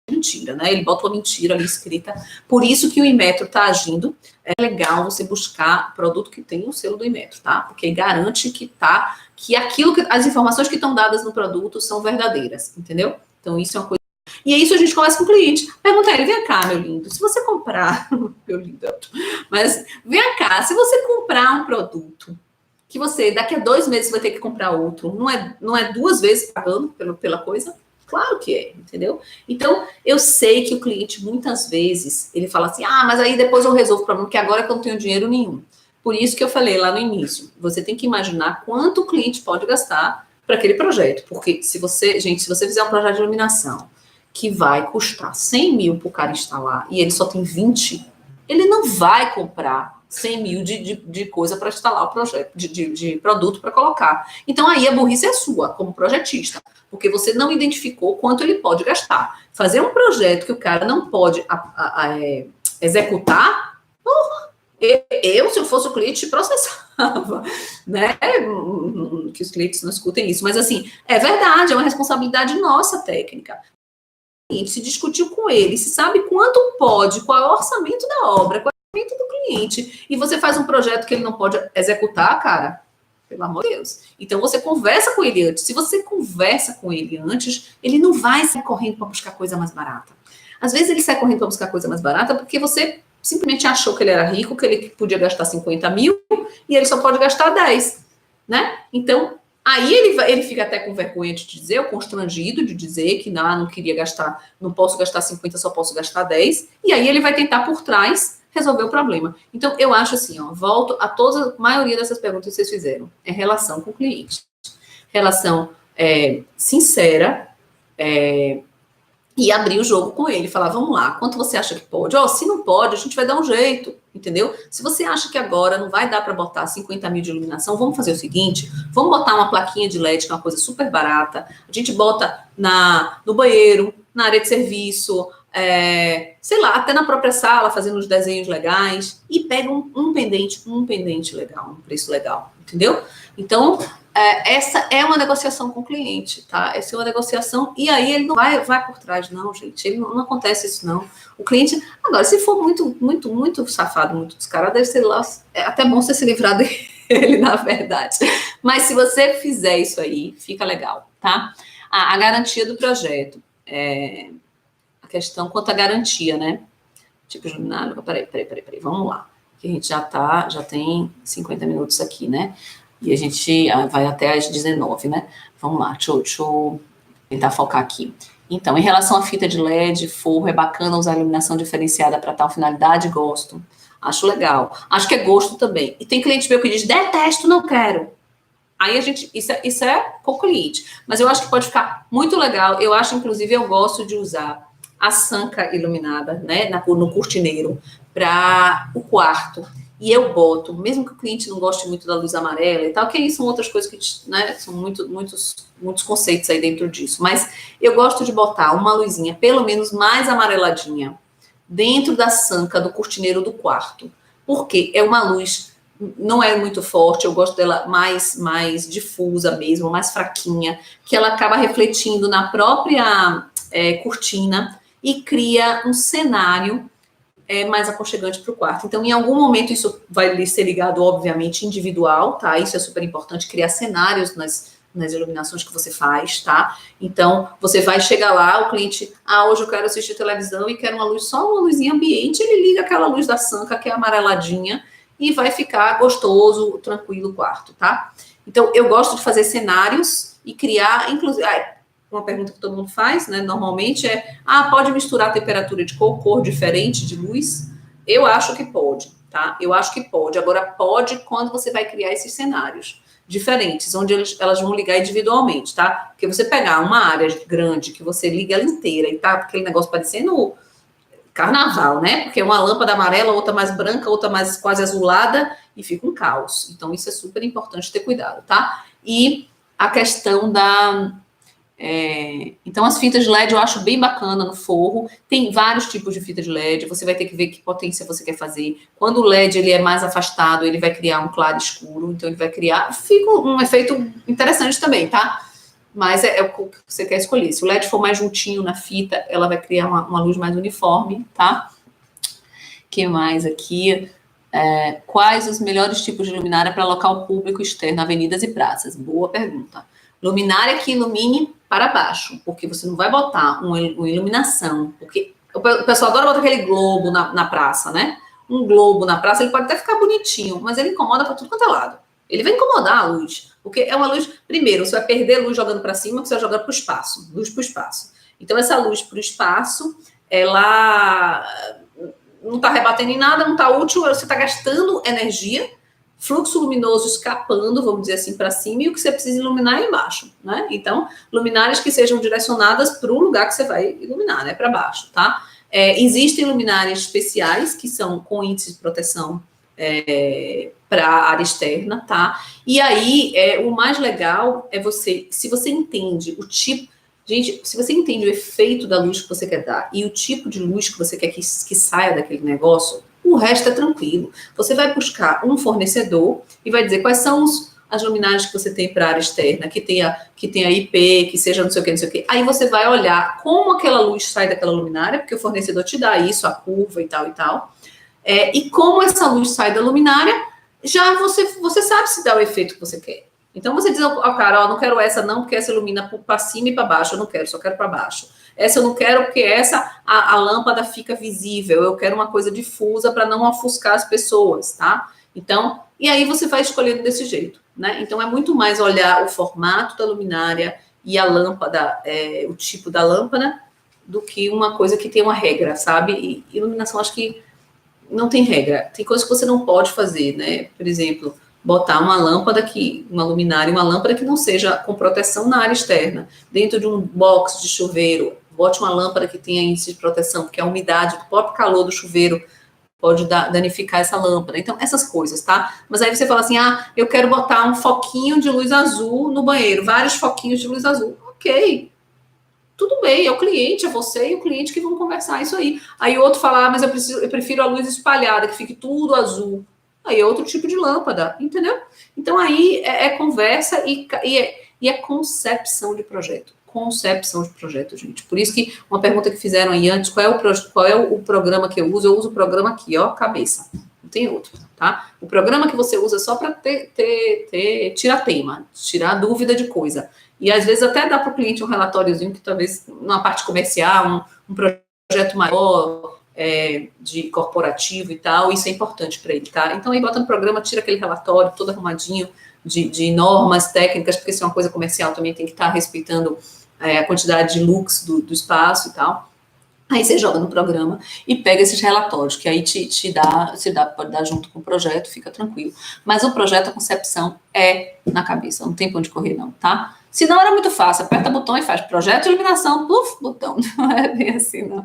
mentira, né? Ele bota uma mentira ali escrita. Por isso que o Inmetro está agindo. É legal você buscar produto que tem o selo do Inmetro, tá? Porque garante que as informações que estão dadas no produto são verdadeiras, entendeu? Então, isso é uma coisa. E é isso a gente conversa com o cliente. Pergunta a ele, vem cá, meu lindo, se você comprar... meu lindo, mas vem cá, se você comprar um produto que você, daqui a 2 meses, vai ter que comprar outro, não é 2 vezes pagando pela coisa? Claro que é, entendeu? Então, eu sei que o cliente, muitas vezes, ele fala assim, mas aí depois eu resolvo o problema, porque agora que eu não tenho dinheiro nenhum. Por isso que eu falei lá no início, você tem que imaginar quanto o cliente pode gastar para aquele projeto. Porque se você fizer um projeto de iluminação que vai custar 100 mil para o cara instalar e ele só tem 20, ele não vai comprar 100 mil de coisa para instalar o projeto, de produto para colocar. Então, aí a burrice é sua, como projetista, porque você não identificou quanto ele pode gastar. Fazer um projeto que o cara não pode executar, se eu fosse o cliente, processava, né? Que os clientes não escutem isso, mas assim, é verdade, é uma responsabilidade nossa técnica. Se discutiu com ele, se sabe quanto pode, qual é o orçamento da obra, qual é o orçamento do cliente, e você faz um projeto que ele não pode executar, cara, pelo amor de Deus. Então, você conversa com ele antes. Se você conversa com ele antes, ele não vai sair correndo para buscar coisa mais barata. Às vezes, ele sai correndo para buscar coisa mais barata porque você simplesmente achou que ele era rico, que ele podia gastar 50 mil, e ele só pode gastar 10, né? Então, aí ele fica até com vergonha de dizer, ou constrangido de dizer que não queria gastar, não posso gastar 50, só posso gastar 10, e aí ele vai tentar por trás resolver o problema. Então, eu acho assim, volto a a maioria dessas perguntas que vocês fizeram, é relação com o cliente. Relação sincera, e abrir o jogo com ele, falar, vamos lá, quanto você acha que pode? Se não pode, a gente vai dar um jeito, entendeu? Se você acha que agora não vai dar para botar 50 mil de iluminação, vamos fazer o seguinte, vamos botar uma plaquinha de LED, que é uma coisa super barata, a gente bota no banheiro, na área de serviço, sei lá, até na própria sala, fazendo os desenhos legais, e pega um pendente legal, um preço legal, entendeu? Então, essa é uma negociação com o cliente, tá? Essa é uma negociação, e aí ele não vai por trás, não, gente. Ele não acontece isso, não. O cliente, agora, se for muito safado, muito descarado, deve ser lá, é até bom você se livrar dele, na verdade. Mas se você fizer isso aí, fica legal, tá? A garantia do projeto. A questão quanto à garantia, né? Tipo, peraí, vamos lá. Que a gente já tem 50 minutos aqui, né? E a gente vai até às 19, né? Vamos lá, deixa eu tentar focar aqui. Então, em relação à fita de LED, forro, é bacana usar iluminação diferenciada para tal finalidade? Gosto. Acho legal. Acho que é gosto também. E tem cliente meu que diz, detesto, não quero. Aí isso é com o cliente. Mas eu acho que pode ficar muito legal. Eu acho, inclusive, eu gosto de usar a sanca iluminada, né? No cortineiro, para o quarto. E eu boto, mesmo que o cliente não goste muito da luz amarela e tal, que aí são outras coisas que, né, são muitos conceitos aí dentro disso. Mas eu gosto de botar uma luzinha, pelo menos mais amareladinha, dentro da sanca do cortineiro do quarto. Porque é uma luz, não é muito forte, eu gosto dela mais difusa mesmo, mais fraquinha, que ela acaba refletindo na própria cortina e cria um cenário mais aconchegante para o quarto. Então, em algum momento, isso vai ser ligado, obviamente, individual, tá? Isso é super importante, criar cenários nas iluminações que você faz, tá? Então, você vai chegar lá, o cliente, hoje eu quero assistir televisão e quero uma luz, só uma luzinha ambiente, ele liga aquela luz da sanca, que é amareladinha, e vai ficar gostoso, tranquilo o quarto, tá? Então, eu gosto de fazer cenários e criar, inclusive... uma pergunta que todo mundo faz, né, normalmente pode misturar a temperatura de cor diferente de luz? Eu acho que pode, tá? Eu acho que pode. Agora, pode quando você vai criar esses cenários diferentes, onde elas vão ligar individualmente, tá? Porque você pegar uma área grande, que você liga ela inteira e tá aquele negócio parecendo carnaval, né? Porque uma lâmpada amarela, outra mais branca, outra mais quase azulada, e fica um caos. Então, isso é super importante ter cuidado, tá? E a questão então, as fitas de LED eu acho bem bacana no forro. Tem vários tipos de fita de LED. Você vai ter que ver que potência você quer fazer. Quando o LED ele é mais afastado, ele vai criar um claro escuro. Então, ele vai criar... Fica um efeito interessante também, tá? mas é o que você quer escolher. Se o LED for mais juntinho na fita, ela vai criar uma luz mais uniforme, tá? Que mais aqui? Quais os melhores tipos de luminária para local público externo, avenidas e praças? Boa pergunta. Luminária que ilumine para baixo, porque você não vai botar uma iluminação, porque o pessoal adora botar aquele globo na praça, né? Um globo na praça, ele pode até ficar bonitinho, mas ele incomoda para tudo quanto é lado. Ele vai incomodar a luz, porque é uma luz... Primeiro, você vai perder luz jogando para cima, você vai jogar para o espaço, luz para o espaço. Então, essa luz para o espaço, ela não está rebatendo em nada, não está útil, você está gastando energia, fluxo luminoso escapando, vamos dizer assim, para cima, e o que você precisa iluminar é embaixo, né? Então, luminárias que sejam direcionadas para o lugar que você vai iluminar, né? Para baixo, tá? Existem luminárias especiais que são com índice de proteção para a área externa, tá? E aí, o mais legal é se você entende o tipo... Gente, se você entende o efeito da luz que você quer dar e o tipo de luz que você quer que saia daquele negócio, o resto é tranquilo. Você vai buscar um fornecedor e vai dizer quais são as luminárias que você tem para a área externa, que tenha IP, que seja não sei o que, não sei o que. Aí você vai olhar como aquela luz sai daquela luminária, porque o fornecedor te dá isso, a curva e tal e tal. E como essa luz sai da luminária, já você sabe se dá o efeito que você quer. Então, você diz ao cara, não quero essa não, porque essa ilumina para cima e para baixo, eu não quero, só quero para baixo. Essa eu não quero, porque essa, a lâmpada fica visível, eu quero uma coisa difusa para não ofuscar as pessoas, tá? Então, e aí você vai escolhendo desse jeito, né? Então, é muito mais olhar o formato da luminária e a lâmpada, o tipo da lâmpada, do que uma coisa que tem uma regra, sabe? E iluminação, acho que não tem regra. Tem coisas que você não pode fazer, né? Por exemplo... botar uma luminária, uma lâmpada que não seja com proteção na área externa. Dentro de um box de chuveiro, bote uma lâmpada que tenha índice de proteção, porque a umidade, o próprio calor do chuveiro pode danificar essa lâmpada. Então, essas coisas, tá? Mas aí você fala assim, eu quero botar um foquinho de luz azul no banheiro, vários foquinhos de luz azul. Ok, tudo bem, é o cliente, é você e o cliente que vão conversar isso aí. Aí o outro fala, mas eu prefiro a luz espalhada, que fique tudo azul. Aí é outro tipo de lâmpada, entendeu? Então, aí conversa e é concepção de projeto. Concepção de projeto, gente. Por isso que uma pergunta que fizeram aí antes, qual é o programa que eu uso? Eu uso o programa aqui, ó, cabeça. Não tem outro, tá? O programa que você usa é só para tirar tema, tirar dúvida de coisa. E, às vezes, até dá para o cliente um relatóriozinho que, talvez, numa parte comercial, um projeto maior... de corporativo e tal, isso é importante para ele, tá? Então, aí bota no programa, tira aquele relatório todo arrumadinho de normas técnicas, porque se é uma coisa comercial também tem que estar respeitando a quantidade de lux do espaço e tal. Aí você joga no programa e pega esses relatórios, que aí pode dar junto com o projeto, fica tranquilo. Mas o projeto, a concepção é na cabeça, não tem pra onde correr não, tá? Se não, era muito fácil, aperta botão e faz projeto de iluminação, pluf, botão. Não é bem assim, não.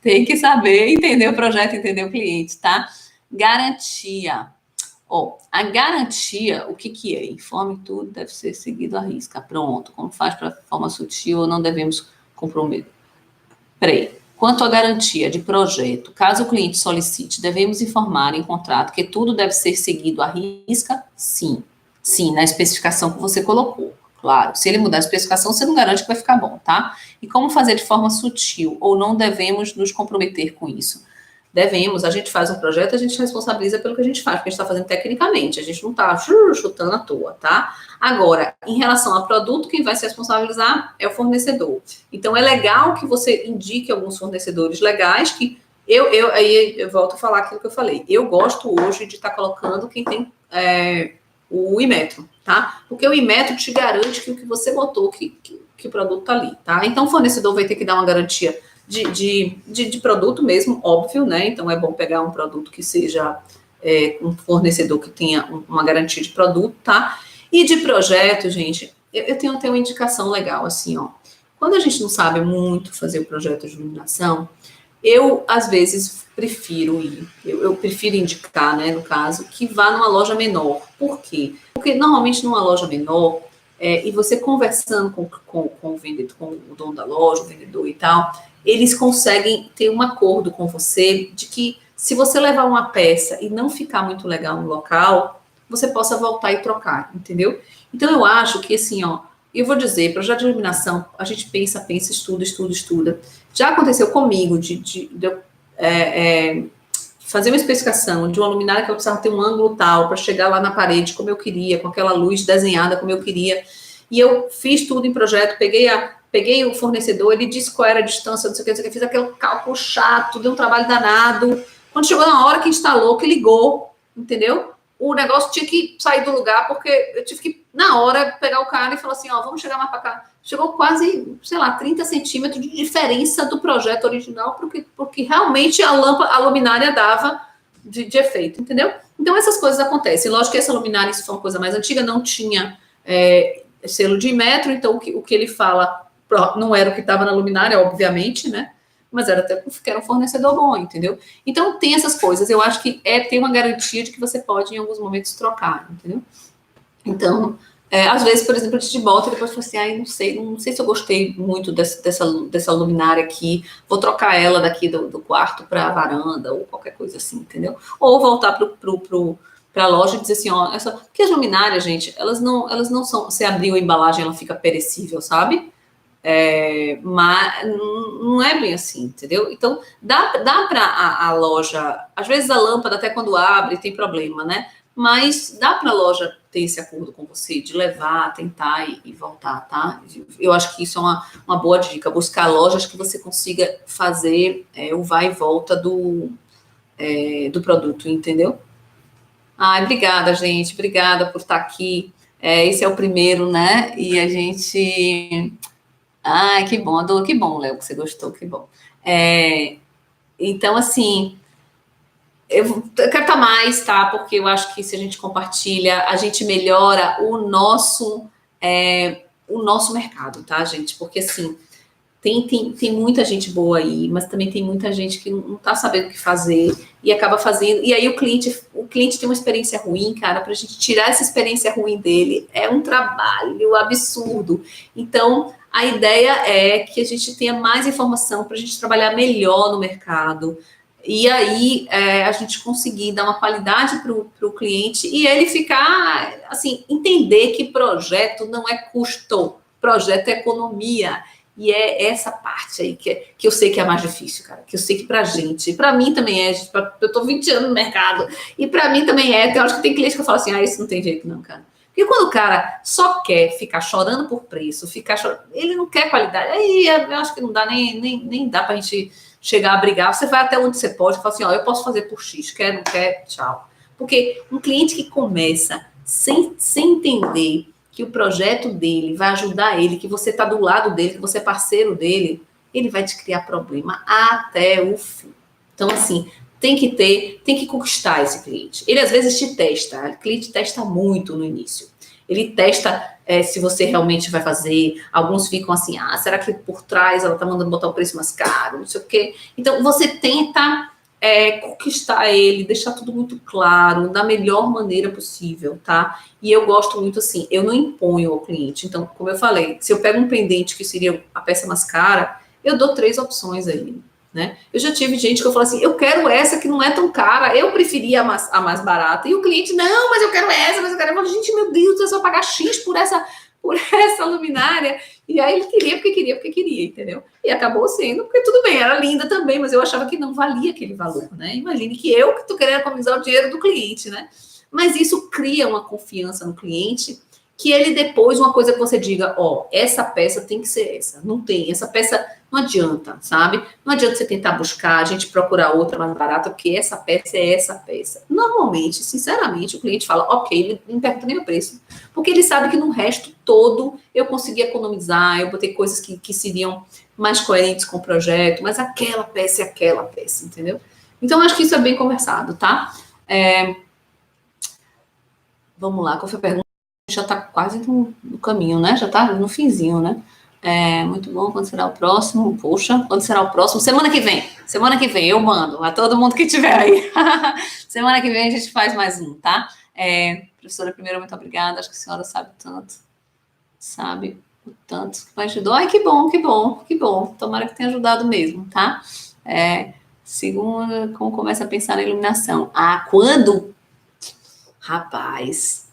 Tem que saber entender o projeto, entender o cliente, tá? Garantia. A garantia, o que é? Informe tudo, deve ser seguido à risca. Pronto. Como faz para forma sutil, não devemos comprometer. Peraí. Quanto à garantia de projeto, caso o cliente solicite, devemos informar em contrato que tudo deve ser seguido à risca? Sim. Sim, na especificação que você colocou. Claro, se ele mudar a especificação, você não garante que vai ficar bom, tá? E como fazer de forma sutil? Ou não devemos nos comprometer com isso? Devemos, a gente faz um projeto, a gente se responsabiliza pelo que a gente faz, porque a gente está fazendo tecnicamente, a gente não está chutando à toa, tá? Agora, em relação ao produto, quem vai se responsabilizar é o fornecedor. Então, é legal que você indique alguns fornecedores legais que aí eu volto a falar aquilo que eu falei. Eu gosto hoje de estar colocando quem tem o Inmetro, tá? Porque o Inmetro te garante que o que você botou, que o produto tá ali, tá? Então, o fornecedor vai ter que dar uma garantia de produto mesmo, óbvio, né? Então, é bom pegar um produto que seja um fornecedor que tenha uma garantia de produto, tá? E de projeto, gente, eu tenho até uma indicação legal, assim, ó. Quando a gente não sabe muito fazer o projeto de iluminação, eu, às vezes, prefiro indicar, né, no caso, que vá numa loja menor. Por quê? Porque, normalmente, numa loja menor, e você conversando com o vendedor, com o dono da loja, o vendedor e tal, eles conseguem ter um acordo com você de que, se você levar uma peça e não ficar muito legal no local, você possa voltar e trocar, entendeu? Então, eu acho que, assim, ó, E eu vou dizer, projeto de iluminação, a gente pensa, estuda. Já aconteceu comigo de eu fazer uma especificação de uma luminária que eu precisava ter um ângulo tal para chegar lá na parede como eu queria, com aquela luz desenhada como eu queria. E eu fiz tudo em projeto, peguei o fornecedor, ele disse qual era a distância, não sei o que, fiz aquele cálculo chato, deu um trabalho danado. Quando chegou na hora que instalou, que ligou, entendeu? O negócio tinha que sair do lugar, porque eu tive que, na hora, pegar o cara e falar assim, ó, vamos chegar mais para cá. Chegou quase, sei lá, 30 centímetros de diferença do projeto original, porque realmente a luminária dava de efeito, entendeu? Então, essas coisas acontecem. Lógico que essa luminária, isso foi uma coisa mais antiga, não tinha selo de metro, então o que ele fala não era o que estava na luminária, obviamente, né? Mas era até porque era um fornecedor bom, entendeu? Então, tem essas coisas. Eu acho que tem uma garantia de que você pode, em alguns momentos, trocar, entendeu? Então, às vezes, por exemplo, a gente volta e depois fala assim, não sei se eu gostei muito dessa luminária aqui, vou trocar ela daqui do quarto para a varanda, ou qualquer coisa assim, entendeu? Ou voltar para a loja e dizer assim, ó, porque as luminárias, gente, elas não são, você abriu a embalagem, ela fica perecível, sabe? Mas não é bem assim, entendeu? Então, dá para a loja, às vezes a lâmpada até quando abre tem problema, né? Mas dá para a loja ter esse acordo com você, de levar, tentar e voltar, tá? Eu acho que isso é uma boa dica, buscar lojas que você consiga fazer o vai e volta do produto, entendeu? Ai, obrigada, gente, obrigada por estar aqui. Esse é o primeiro, né? E a gente... Ai, que bom, que bom, Léo, que você gostou, que bom. Então, assim, eu quero estar mais, tá? Porque eu acho que se a gente compartilha, a gente melhora o nosso mercado, tá, gente? Porque, assim, tem muita gente boa aí, mas também tem muita gente que não está sabendo o que fazer e acaba fazendo. E aí o cliente tem uma experiência ruim, cara, para a gente tirar essa experiência ruim dele é um trabalho absurdo. Então, a ideia é que a gente tenha mais informação para a gente trabalhar melhor no mercado. E aí a gente conseguir dar uma qualidade para o cliente e ele ficar, assim, entender que projeto não é custo, projeto é economia. E é essa parte aí que eu sei que é a mais difícil, cara. Que eu sei que pra gente, pra mim também é. Eu tô 20 anos no mercado, e pra mim também é. Eu acho que tem cliente que eu falo assim, isso não tem jeito não, cara. Porque quando o cara só quer ficar chorando por preço, ele não quer qualidade. Aí eu acho que não dá nem dá pra gente chegar a brigar. Você vai até onde você pode e fala assim, eu posso fazer por X, quer, não quer, tchau. Porque um cliente que começa sem entender que o projeto dele vai ajudar ele, que você está do lado dele, que você é parceiro dele, ele vai te criar problema até o fim. Então, assim, tem que conquistar esse cliente. Ele, às vezes, te testa. O cliente testa muito no início. Ele testa se você realmente vai fazer. Alguns ficam assim, será que por trás ela está mandando botar o preço mais caro? Não sei o quê. Então, você tenta conquistar ele, deixar tudo muito claro, da melhor maneira possível, tá? E eu gosto muito assim, eu não imponho ao cliente. Então, como eu falei, se eu pego um pendente que seria a peça mais cara, eu dou 3 opções aí, né? Eu já tive gente que eu falo assim, eu quero essa que não é tão cara, eu preferia a mais barata. E o cliente, não, mas eu quero essa, mas eu quero... Eu falo, gente, meu Deus, eu só pagar X por essa luminária. E aí ele queria, entendeu? E acabou sendo, porque tudo bem, era linda também, mas eu achava que não valia aquele valor, né? Imagine que eu que estou querendo economizar o dinheiro do cliente, né? Mas isso cria uma confiança no cliente, que ele depois, uma coisa que você diga, essa peça tem que ser essa. Não tem, essa peça não adianta, sabe? Não adianta você tentar buscar, a gente procurar outra mais barata, porque essa peça é essa peça. Normalmente, sinceramente, o cliente fala, ok, ele não pergunta nem o preço, porque ele sabe que no resto todo eu consegui economizar, eu botei coisas que seriam mais coerentes com o projeto, mas aquela peça é aquela peça, entendeu? Então, acho que isso é bem conversado, tá? Vamos lá, qual foi a pergunta? Já está quase no caminho, né? Já está no finzinho, né? Muito bom. Quando será o próximo? Poxa, quando será o próximo? Semana que vem. Semana que vem eu mando a todo mundo que tiver aí. Semana que vem a gente faz mais um, tá? Professora, primeiro, muito obrigada. Acho que a senhora sabe o tanto que ajudou. Ai, que bom, que bom, que bom. Tomara que tenha ajudado mesmo, tá? Segunda, como começa a pensar na iluminação? Quando? Rapaz,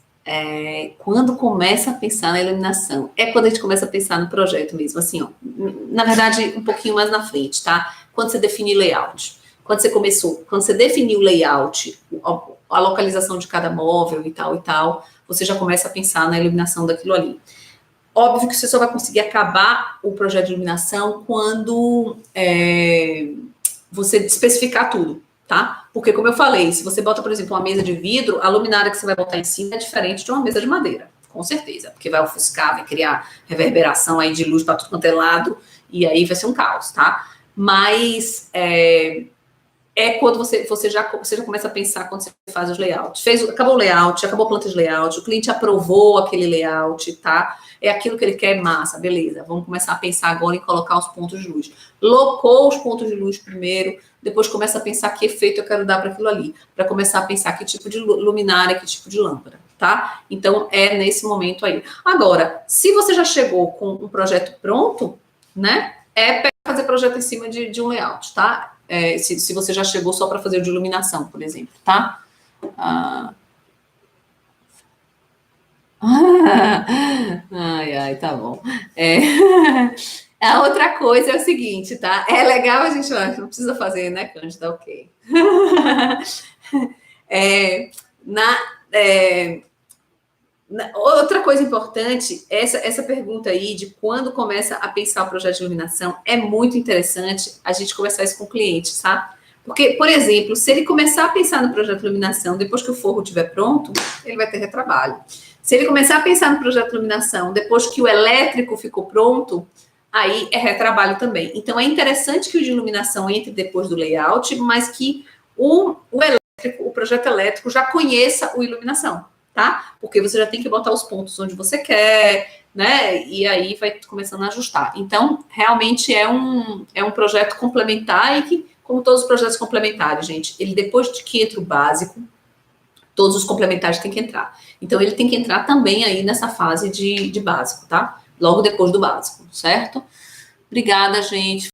quando começa a pensar na iluminação, é quando a gente começa a pensar no projeto mesmo, assim, ó, na verdade, um pouquinho mais na frente, tá? Quando você define layout, quando você definiu o layout, a localização de cada móvel e tal, você já começa a pensar na iluminação daquilo ali. Óbvio que você só vai conseguir acabar o projeto de iluminação quando você especificar tudo, tá? Porque, como eu falei, se você bota, por exemplo, uma mesa de vidro, a luminária que você vai botar em cima é diferente de uma mesa de madeira, com certeza, porque vai ofuscar, vai criar reverberação aí de luz para tudo quanto é lado, e aí vai ser um caos, tá? Mas quando você já começa a pensar quando você faz os layouts. Acabou o layout, acabou a planta de layout, o cliente aprovou aquele layout, tá? É aquilo que ele quer, massa, beleza. Vamos começar a pensar agora em colocar os pontos de luz. Locou os pontos de luz primeiro, depois começa a pensar que efeito eu quero dar para aquilo ali. Para começar a pensar que tipo de luminária, que tipo de lâmpada, tá? Então, é nesse momento aí. Agora, se você já chegou com um projeto pronto, né? Fazer projeto em cima de um layout, tá? Se você já chegou só para fazer o de iluminação, por exemplo, tá? Ai, tá bom. A outra coisa é o seguinte, tá? É legal a gente, não precisa fazer, né, Cândida? Ok. Outra coisa importante, essa pergunta aí de quando começa a pensar o projeto de iluminação, é muito interessante a gente conversar isso com o cliente, sabe? Porque, por exemplo, se ele começar a pensar no projeto de iluminação depois que o forro estiver pronto, ele vai ter retrabalho. Se ele começar a pensar no projeto de iluminação depois que o elétrico ficou pronto, aí é retrabalho também. Então, é interessante que o de iluminação entre depois do layout, mas que o projeto elétrico já conheça o iluminação, tá? Porque você já tem que botar os pontos onde você quer, né? E aí vai começando a ajustar. Então, realmente é um projeto complementar e que, como todos os projetos complementares, gente, ele depois de que entra o básico, todos os complementares têm que entrar. Então, ele tem que entrar também aí nessa fase de básico, tá? Logo depois do básico, certo? Obrigada, gente.